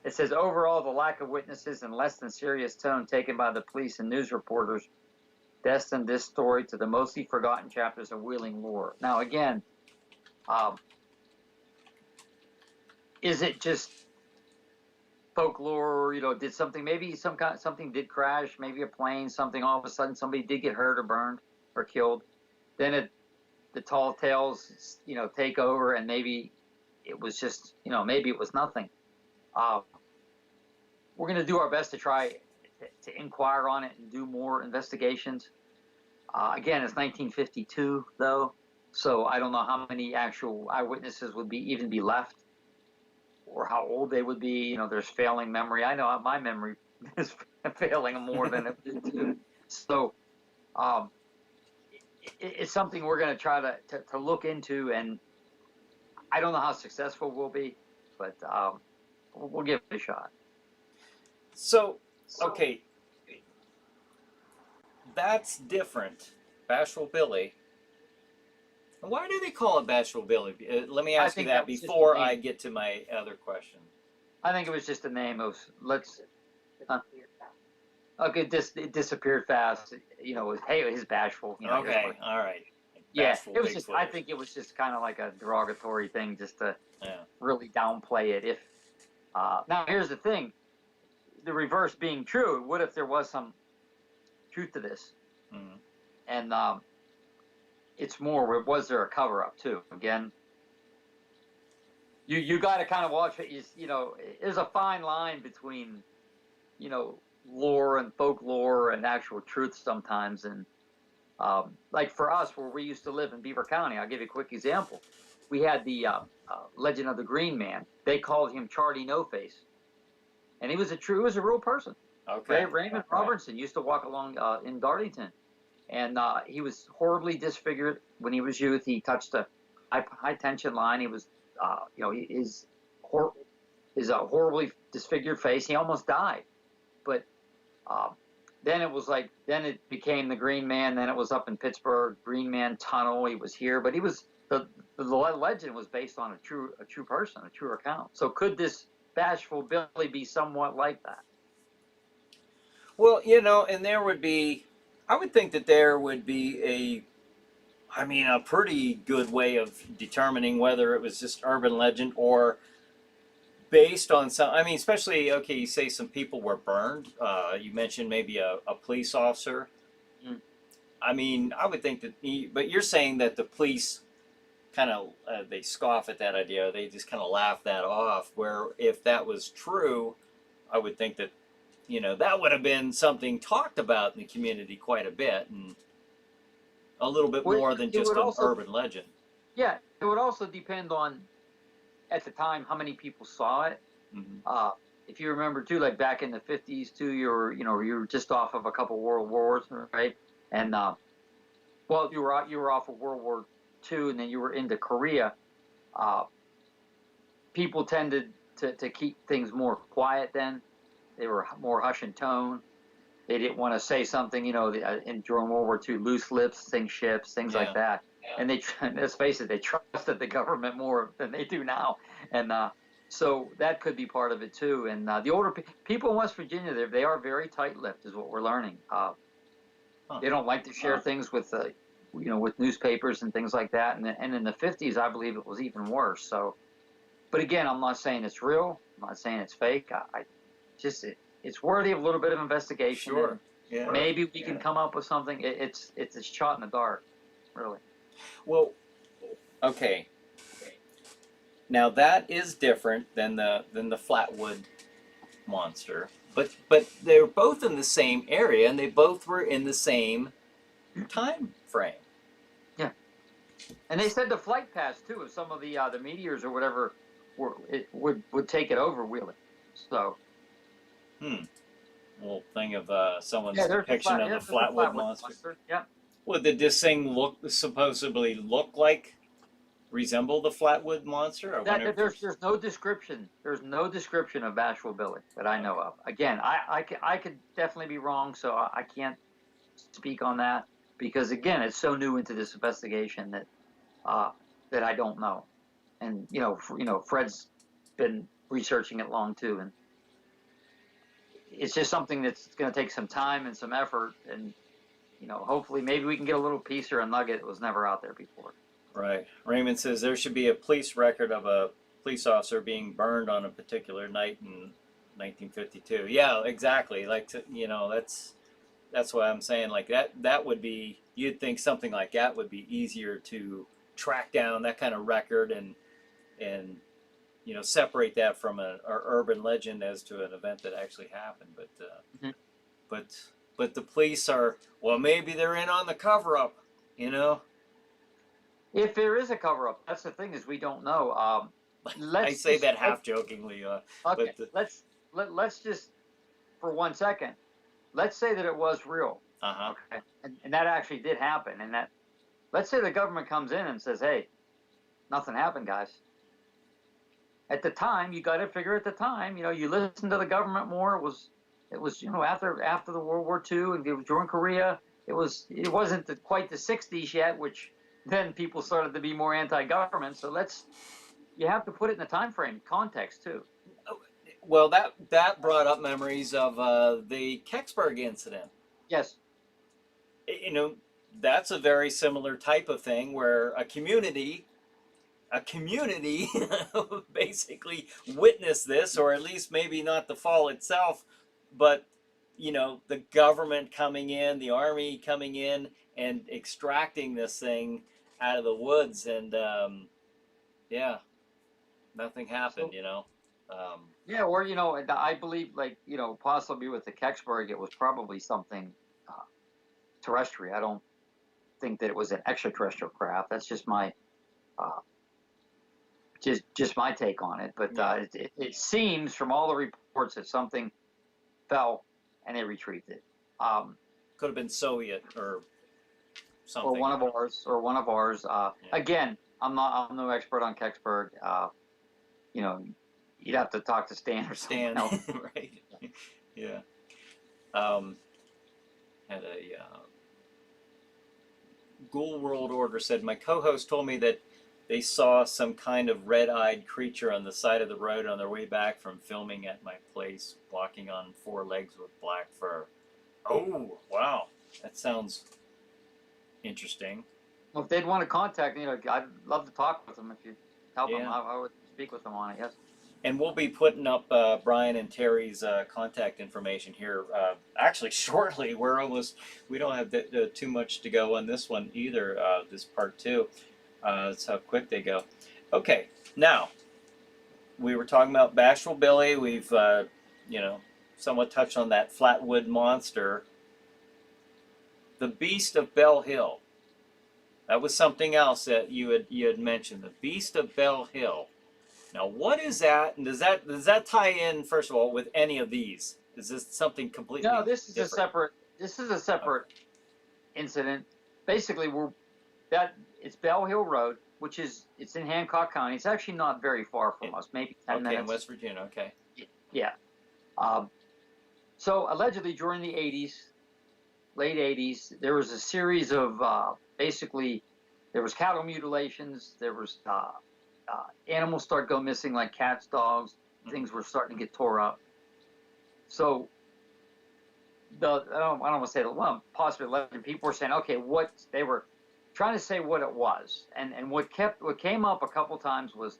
It says, overall, the lack of witnesses and less than serious tone taken by the police and news reporters destined this story to the mostly forgotten chapters of Wheeling lore. Now, again, is it just folklore? Did something, maybe something did crash, maybe a plane, something, all of a sudden somebody did get hurt or burned or killed. Then the tall tales, take over, and maybe it was just, maybe it was nothing. We're going to do our best to try to inquire on it and do more investigations. Again, it's 1952, though, so I don't know how many actual eyewitnesses would even be left, or how old they would be. There's failing memory. I know my memory is failing more than it did too. So it's something we're going to try to look into, and I don't know how successful we'll be, but we'll give it a shot. So, okay, that's different. Bashful Billy. Why do they call it Bashful Billy? Let me ask you that before I get to my other question. I think it was just a name of okay, it disappeared fast. Hey, he's bashful. Okay, all right. Yeah, Bashful it was just. Bigfoot. I think it was just kind of like a derogatory thing, just to really downplay it. If now, here's the thing: the reverse being true. What if there was some truth to this? Mhm. And it's more. Was there a cover up too? Again, you got to kind of watch it. There's a fine line between, lore and folklore and actual truth sometimes. And like for us, where we used to live in Beaver County, I'll give you a quick example. We had the Legend of the Green Man. They called him Charlie No Face, and he was a real person. Okay. Raymond Robertson used to walk along in Darlington, and he was horribly disfigured when he was youth. He touched a high tension line. He was, his horribly disfigured face. He almost died, but then it became the Green Man. Then it was up in Pittsburgh, Green Man Tunnel. He was here, but he was the legend was based on a true person, a true account. So could this Bashful Billy be somewhat like that? Well, and there would be, I would think that there would be a pretty good way of determining whether it was just urban legend or based on some, especially, okay, you say some people were burned. You mentioned maybe a police officer. Mm. I would think that, but you're saying that the police kind of, they scoff at that idea. They just kind of laugh that off, where if that was true, I would think that, that would have been something talked about in the community quite a bit, and a little bit more than just an urban legend. Yeah, it would also depend on, at the time, how many people saw it. Mm-hmm. If you remember too, like back in the 50s too, you were just off of a couple World Wars, right? And you were off of World War II, and then you were into Korea. People tended to keep things more quiet then. They were more hush and tone. They didn't want to say something, during World War II, loose lips, sink ships, things like that. And let's face it, they trusted the government more than they do now. And so that could be part of it too. And the older people in West Virginia, they are very tight-lipped, is what we're learning. They don't like to share things with, with newspapers and things like that. And in the 50s, I believe it was even worse. So, but again, I'm not saying it's real. I'm not saying it's fake. It's worthy of a little bit of investigation. Sure. Yeah. Maybe we can come up with something. It's a shot in the dark, really. Well, okay. Now that is different than the Flatwood monster, but they're both in the same area, and they both were in the same time frame. Yeah. And they said the flight path too of some of the meteors or whatever would take it over Wheeling. So. Little thing of someone's depiction of the Flatwood monster. Yeah. Well, did this thing supposedly resemble the Flatwood monster? There's no description. There's no description of Bashful Billy that I know of. Again, I could definitely be wrong, so I can't speak on that because again, it's so new into this investigation that that I don't know. And Fred's been researching it long too, and it's just something that's going to take some time and some effort, and hopefully maybe we can get a little piece or a nugget that was never out there before. Right. Raymond says there should be a police record of a police officer being burned on a particular night in 1952. Yeah, exactly. Like, that's what I'm saying. Like that would be, you'd think something like that would be easier to track down, that kind of record, and separate that from an urban legend as to an event that actually happened. But but the police are, well, maybe they're in on the cover up, If there is a cover up, that's the thing, is we don't know. I say that half jokingly. Okay, but let's just for 1 second, let's say that it was real. Okay, and that actually did happen, and that, let's say the government comes in and says, hey, nothing happened, guys. At the time, you got to figure at the time, you listen to the government more. It was after the World War II and during Korea, it wasn't quite the 60s yet, which then people started to be more anti-government. So you have to put it in the time frame context too. Well, that brought up memories of the Kecksburg incident. Yes. That's a very similar type of thing where a community basically witnessed this, or at least maybe not the fall itself, but the government coming in, the army coming in and extracting this thing out of the woods, and nothing happened. Yeah, or I believe, possibly with the Kecksburg, it was probably something terrestrial. I don't think that it was an extraterrestrial craft. That's just my just my take on it. But it seems from all the reports that something fell and they retrieved it. Could have been Soviet or something. Or one of ours. Again, I'm no expert on Kecksburg. You'd have to talk to Stan or Stan, else. right? Yeah. Had a Ghoul World Order said, my co-host told me that they saw some kind of red-eyed creature on the side of the road on their way back from filming at my place, walking on 4 legs with black fur. Oh, wow. That sounds interesting. Well, if they'd want to contact me, I'd love to talk with them. If you help them, Yeah. I would speak with them on it, yes. And we'll be putting up Brian and Terry's contact information here actually shortly. We don't have too much to go on this one either, this part 2. That's how quick they go. Okay, now, we were talking about Bashful Billy. We've, somewhat touched on that Flatwood Monster. The Beast of Bell Hill. That was something else that you had mentioned. The Beast of Bell Hill. Now, what is that? And does that tie in, first of all, with any of these? Is this something completely No, this is different? This is a separate incident. Basically, it's Bell Hill Road, it's in Hancock County. It's actually not very far from us, maybe 10 minutes. In West Virginia. Okay. Yeah. So allegedly during the 80s, late 80s, there was a series of basically there was cattle mutilations. There was animals start go missing, like cats, dogs. Things were starting to get tore up. So I don't want to say possibly legend. People were saying, okay, they were trying to say what it was, and what came up a couple times was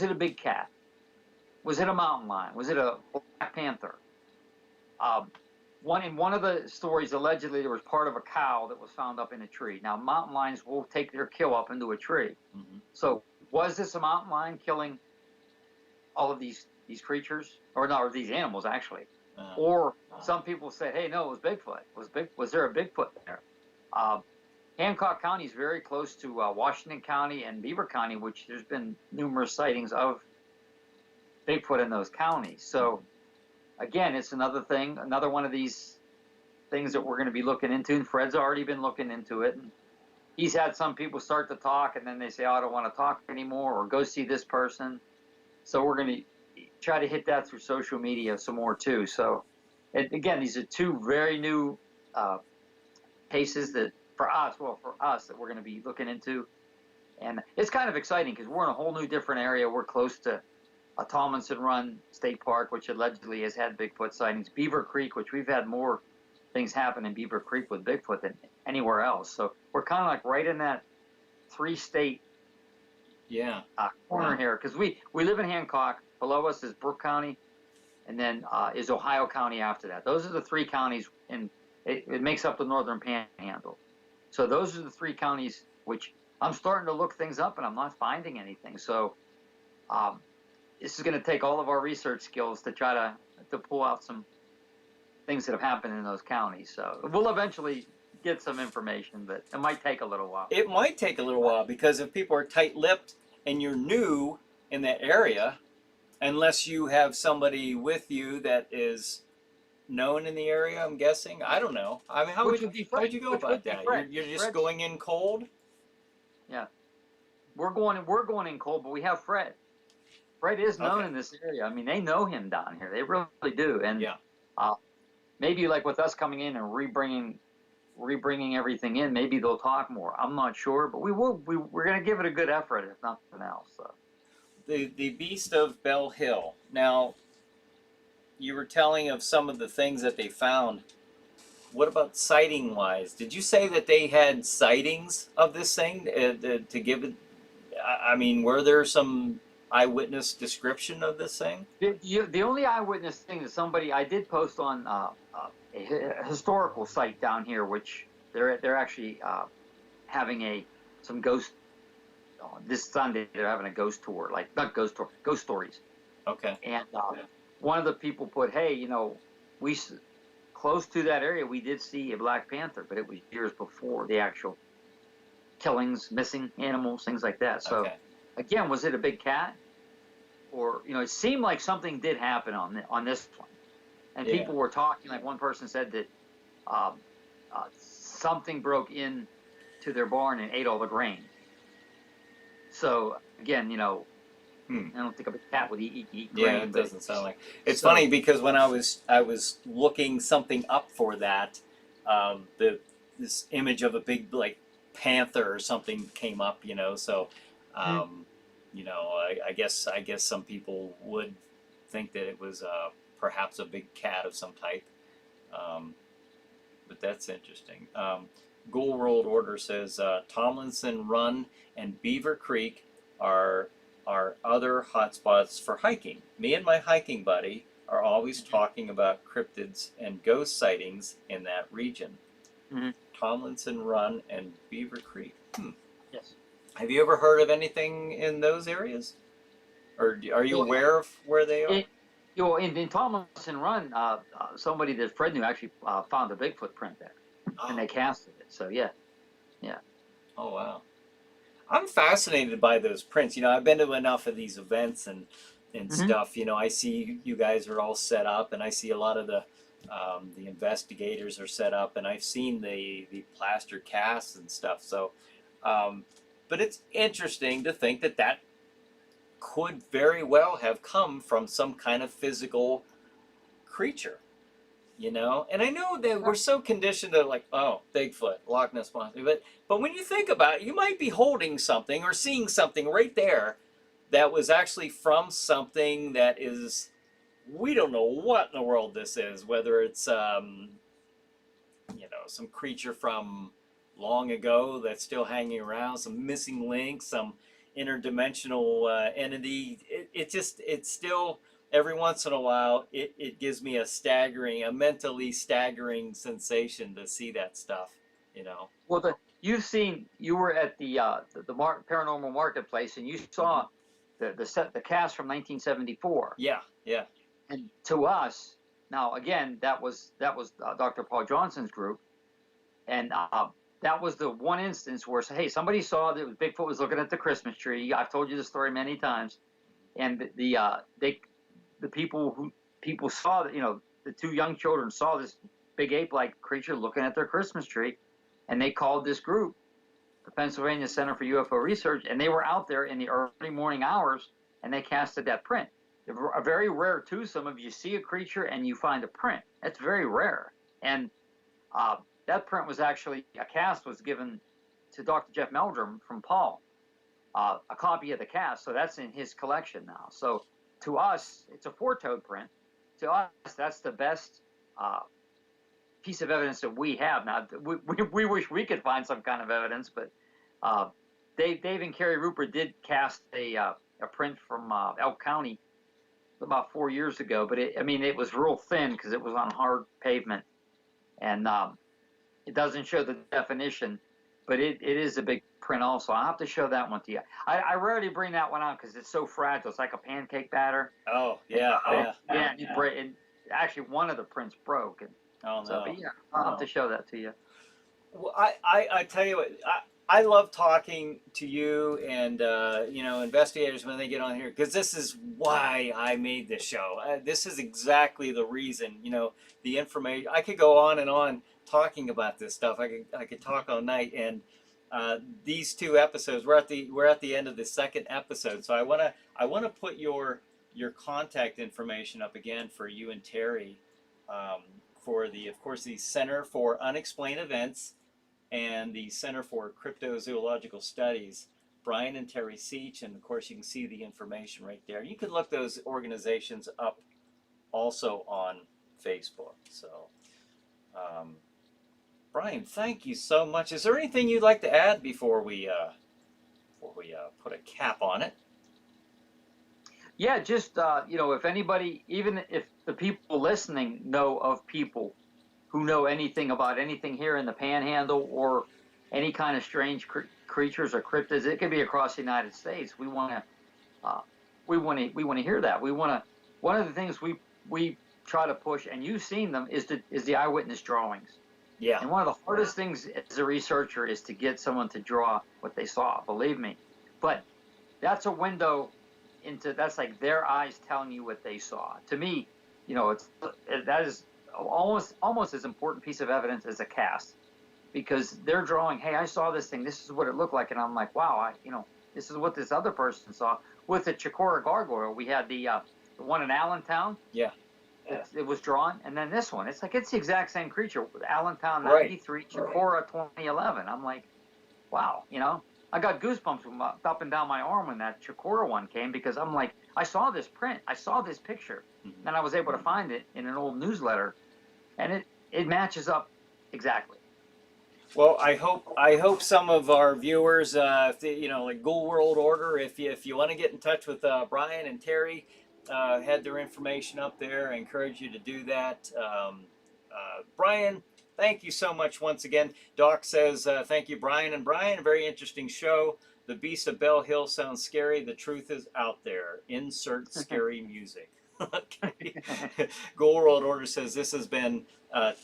it a big cat? Was it a mountain lion? Was it a black panther? In one of the stories, allegedly there was part of a cow that was found up in a tree. Now, mountain lions will take their kill up into a tree. Mm-hmm. So was this a mountain lion killing all of these creatures, or these animals actually? Or some people said, hey, no, it was Bigfoot. Was there a Bigfoot there? Hancock County is very close to Washington County and Beaver County, which there's been numerous sightings of Bigfoot in those counties. So again, it's another one of these things that we're going to be looking into. And Fred's already been looking into it. And he's had some people start to talk, and then they say, oh, I don't want to talk anymore, or go see this person. So we're going to try to hit that through social media some more too. So again, these are 2 very new cases that for us that we're going to be looking into, and it's kind of exciting because we're in a whole new different area. We're close to a Tomlinson Run State Park, which allegedly has had Bigfoot sightings. Beaver Creek, which we've had more things happen in Beaver Creek with Bigfoot than anywhere else. So we're kind of like right in that 3-state corner here, because we live in Hancock. Below us is Brooke County, and then is Ohio County after that. Those are the 3 counties, and it makes up the Northern Panhandle. So those are the 3 counties which I'm starting to look things up, and I'm not finding anything. So this is going to take all of our research skills to try to pull out some things that have happened in those counties. So we'll eventually get some information, but it might take a little while. It might take a little while, because if people are tight-lipped and you're new in that area, unless you have somebody with you that is known in the area, I'm guessing. I don't know. I mean, how would you go about that? You're just going in cold? Yeah. We're going in cold, but we have Fred. Fred is known in this area. I mean, they know him down here. They really do. And maybe like with us coming in and rebringing everything in, maybe they'll talk more. I'm not sure, but we're going to give it a good effort, if nothing else. So. The Beast of Bell Hill. Now, you were telling of some of the things that they found. What about sighting-wise? Did you say that they had sightings of this thing to give it? I mean, were there some eyewitness description of this thing? The only eyewitness thing is somebody I did post on a historical site down here, which they're actually having some ghost. This Sunday they're having a ghost tour, like not ghost tour, ghost stories. Okay. And one of the people put, hey, we close to that area we did see a Black Panther, but it was years before the actual killings, missing animals, things like that. So again, was it a big cat? Or it seemed like something did happen on this one, and people were talking. Like one person said that something broke in to their barn and ate all the grain. So again, I don't think a cat would eat grain. Yeah, it doesn't sound like. It's funny because when I was looking something up for that, this image of a big like panther or something came up. So. I guess some people would think that it was perhaps a big cat of some type, but that's interesting. Ghoul World Order says Tomlinson Run and Beaver Creek are other hotspots for hiking. Me and my hiking buddy are always talking about cryptids and ghost sightings in that region. Mm-hmm. Tomlinson Run and Beaver Creek. Yes. Have you ever heard of anything in those areas? Or are you aware of where they are? In Tomlinson Run, somebody that Fred knew actually found a Bigfoot print there, and they casted it. So yeah. Oh wow, I'm fascinated by those prints. I've been to enough of these events and stuff. I see you guys are all set up, and I see a lot of the investigators are set up, and I've seen the plaster casts and stuff. So. But it's interesting to think that could very well have come from some kind of physical creature, And I know that we're so conditioned to like, oh, Bigfoot, Loch Ness Monster. But when you think about it, you might be holding something or seeing something right there that was actually from something that is, we don't know what in the world this is, whether it's, some creature from long ago that's still hanging around, some missing link, some interdimensional entity. It's still, every once in a while, it gives me a mentally staggering sensation to see that stuff, Well, you were at the paranormal marketplace, and you saw the cast from 1974. Yeah. And to us, now again, that was Dr. Paul Johnson's group, and that was the one instance where, hey, somebody saw that Bigfoot was looking at the Christmas tree. I've told you the story many times, and the people saw that, the 2 young children saw this big ape-like creature looking at their Christmas tree, and they called this group, the Pennsylvania Center for UFO Research, and they were out there in the early morning hours, and they casted that print. A very rare twosome of you see a creature and you find a print. That's very rare, and that print was actually, a cast was given to Dr. Jeff Meldrum from Paul, a copy of the cast. So that's in his collection now. So to us, it's a 4-toed print. To us, that's the best piece of evidence that we have. Now, we wish we could find some kind of evidence, but Dave and Carrie Rupert did cast a print from Elk County about 4 years ago, but it was real thin because it was on hard pavement, and it doesn't show the definition, but it is a big print also. I'll have to show that one to you. I rarely bring that one out because it's so fragile. It's like a pancake batter. Oh, yeah, yeah. Yeah, and actually one of the prints broke. And Oh, no. so, but yeah, I'll have to show that to you. Well, I tell you what, I love talking to you and, investigators when they get on here, because this is why I made this show. This is exactly the reason, the information. I could go on and on talking about this stuff. I could talk all night. And these 2 episodes, we're at the end of the 2nd episode. So I want to put your contact information up again for you and Terry, for the Center for Unexplained Events and the Center for Cryptozoological Studies, Brian and Terry Seach, and of course you can see the information right there. You can look those organizations up also on Facebook. So, Brian, thank you so much. Is there anything you'd like to add before we put a cap on it? Yeah, just if anybody, even if the people listening know of people who know anything about anything here in the Panhandle or any kind of strange creatures or cryptids, it could be across the United States. We want to hear that. One of the things we try to push, and you've seen them, is the eyewitness drawings. Yeah. And one of the hardest things as a researcher is to get someone to draw what they saw. Believe me, but that's a window that's like their eyes telling you what they saw. To me, that is almost as important piece of evidence as a cast, because they're drawing, hey, I saw this thing, this is what it looked like, and I'm like, wow, this is what this other person saw. With the Chicora gargoyle, we had the one in Allentown. Yeah. It was drawn, and then this one, it's the exact same creature. Allentown Right. 93, Chicora 2011. I'm like, wow, I got goosebumps up and down my arm when that Chicora one came, because I'm like, I saw this print, I saw this picture, and I was able to find it in an old newsletter, and it matches up exactly. Well, I hope some of our viewers, if they, like Ghoul World Order, if you want to get in touch with Brian and Terry, had their information up there. I encourage you to do that. Brian, thank you so much once again. Doc says, thank you, Brian. And Brian, a very interesting show. The Beast of Bell Hill sounds scary. The truth is out there. Insert scary music. Okay. Ghoul World Order says this has been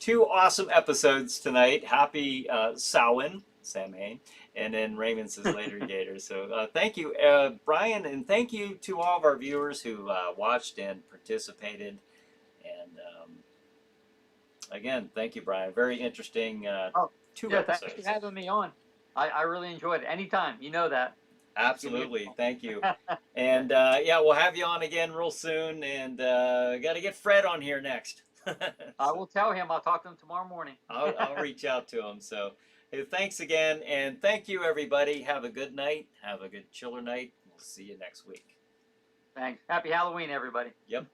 2 awesome episodes tonight. Happy Samhain, and then Raymond says later Gator. So thank you, Brian, and thank you to all of our viewers who watched and participated. And again, thank you, Brian. Very interesting 2 episodes. Thanks for having me on. I really enjoyed it. Anytime, you know that. Absolutely, thank you. And we'll have you on again real soon, and got to get Fred on here next. I will tell him. I'll talk to him tomorrow morning. I'll reach out to him. So hey, thanks again, and thank you, everybody. Have a good night. Have a good chiller night. We'll see you next week. Thanks. Happy Halloween, everybody. Yep.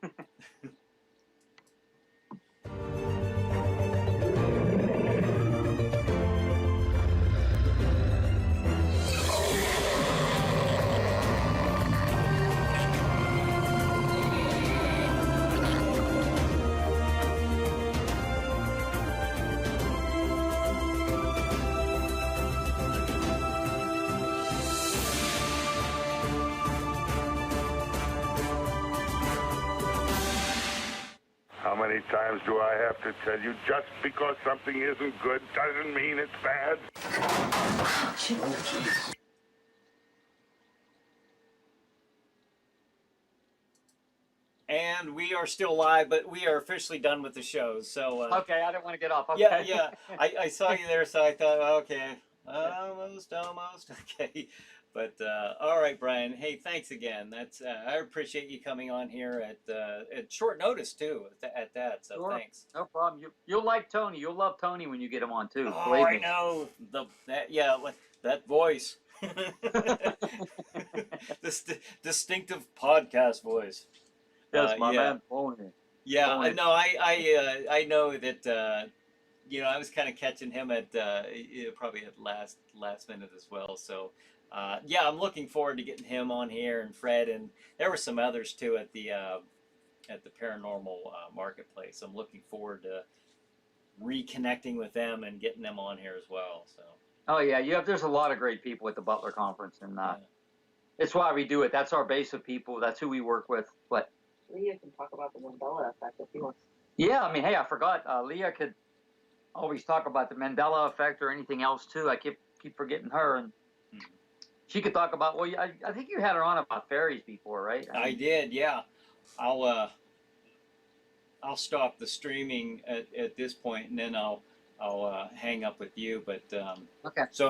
How many times do I have to tell you, just because something isn't good doesn't mean it's bad? Oh, jeez. And we are still live, but we are officially done with the show. So Okay, I didn't want to get off. Okay. yeah. I saw you there, so I thought, okay, almost. Okay. But all right, Brian. Hey, thanks again. That's I appreciate you coming on here at short notice too. At that, so Sure. thanks. No problem. You'll like Tony. You'll love Tony when you get him on too. Oh, Believe I me. know that voice, distinctive podcast voice. Yes, my yeah, man Tony. yeah. Tony. No, I know that. I was kind of catching him at probably at last minute as well. So, yeah, I'm looking forward to getting him on here and Fred, and there were some others too at the paranormal marketplace. I'm looking forward to reconnecting with them and getting them on here as well. So, Oh yeah, there's a lot of great people at the Butler Conference, and yeah. it's why we do it. That's our base of people. That's who we work with. But Leah can talk about the Mandela effect if he wants. yeah, I mean, hey, I forgot. Leah could always talk about the Mandela effect or anything else too. I keep forgetting her, and she could talk about. Well, I think you had her on about fairies before, right? I did. Yeah, I'll stop the streaming at this point, and then I'll hang up with you. But Okay. so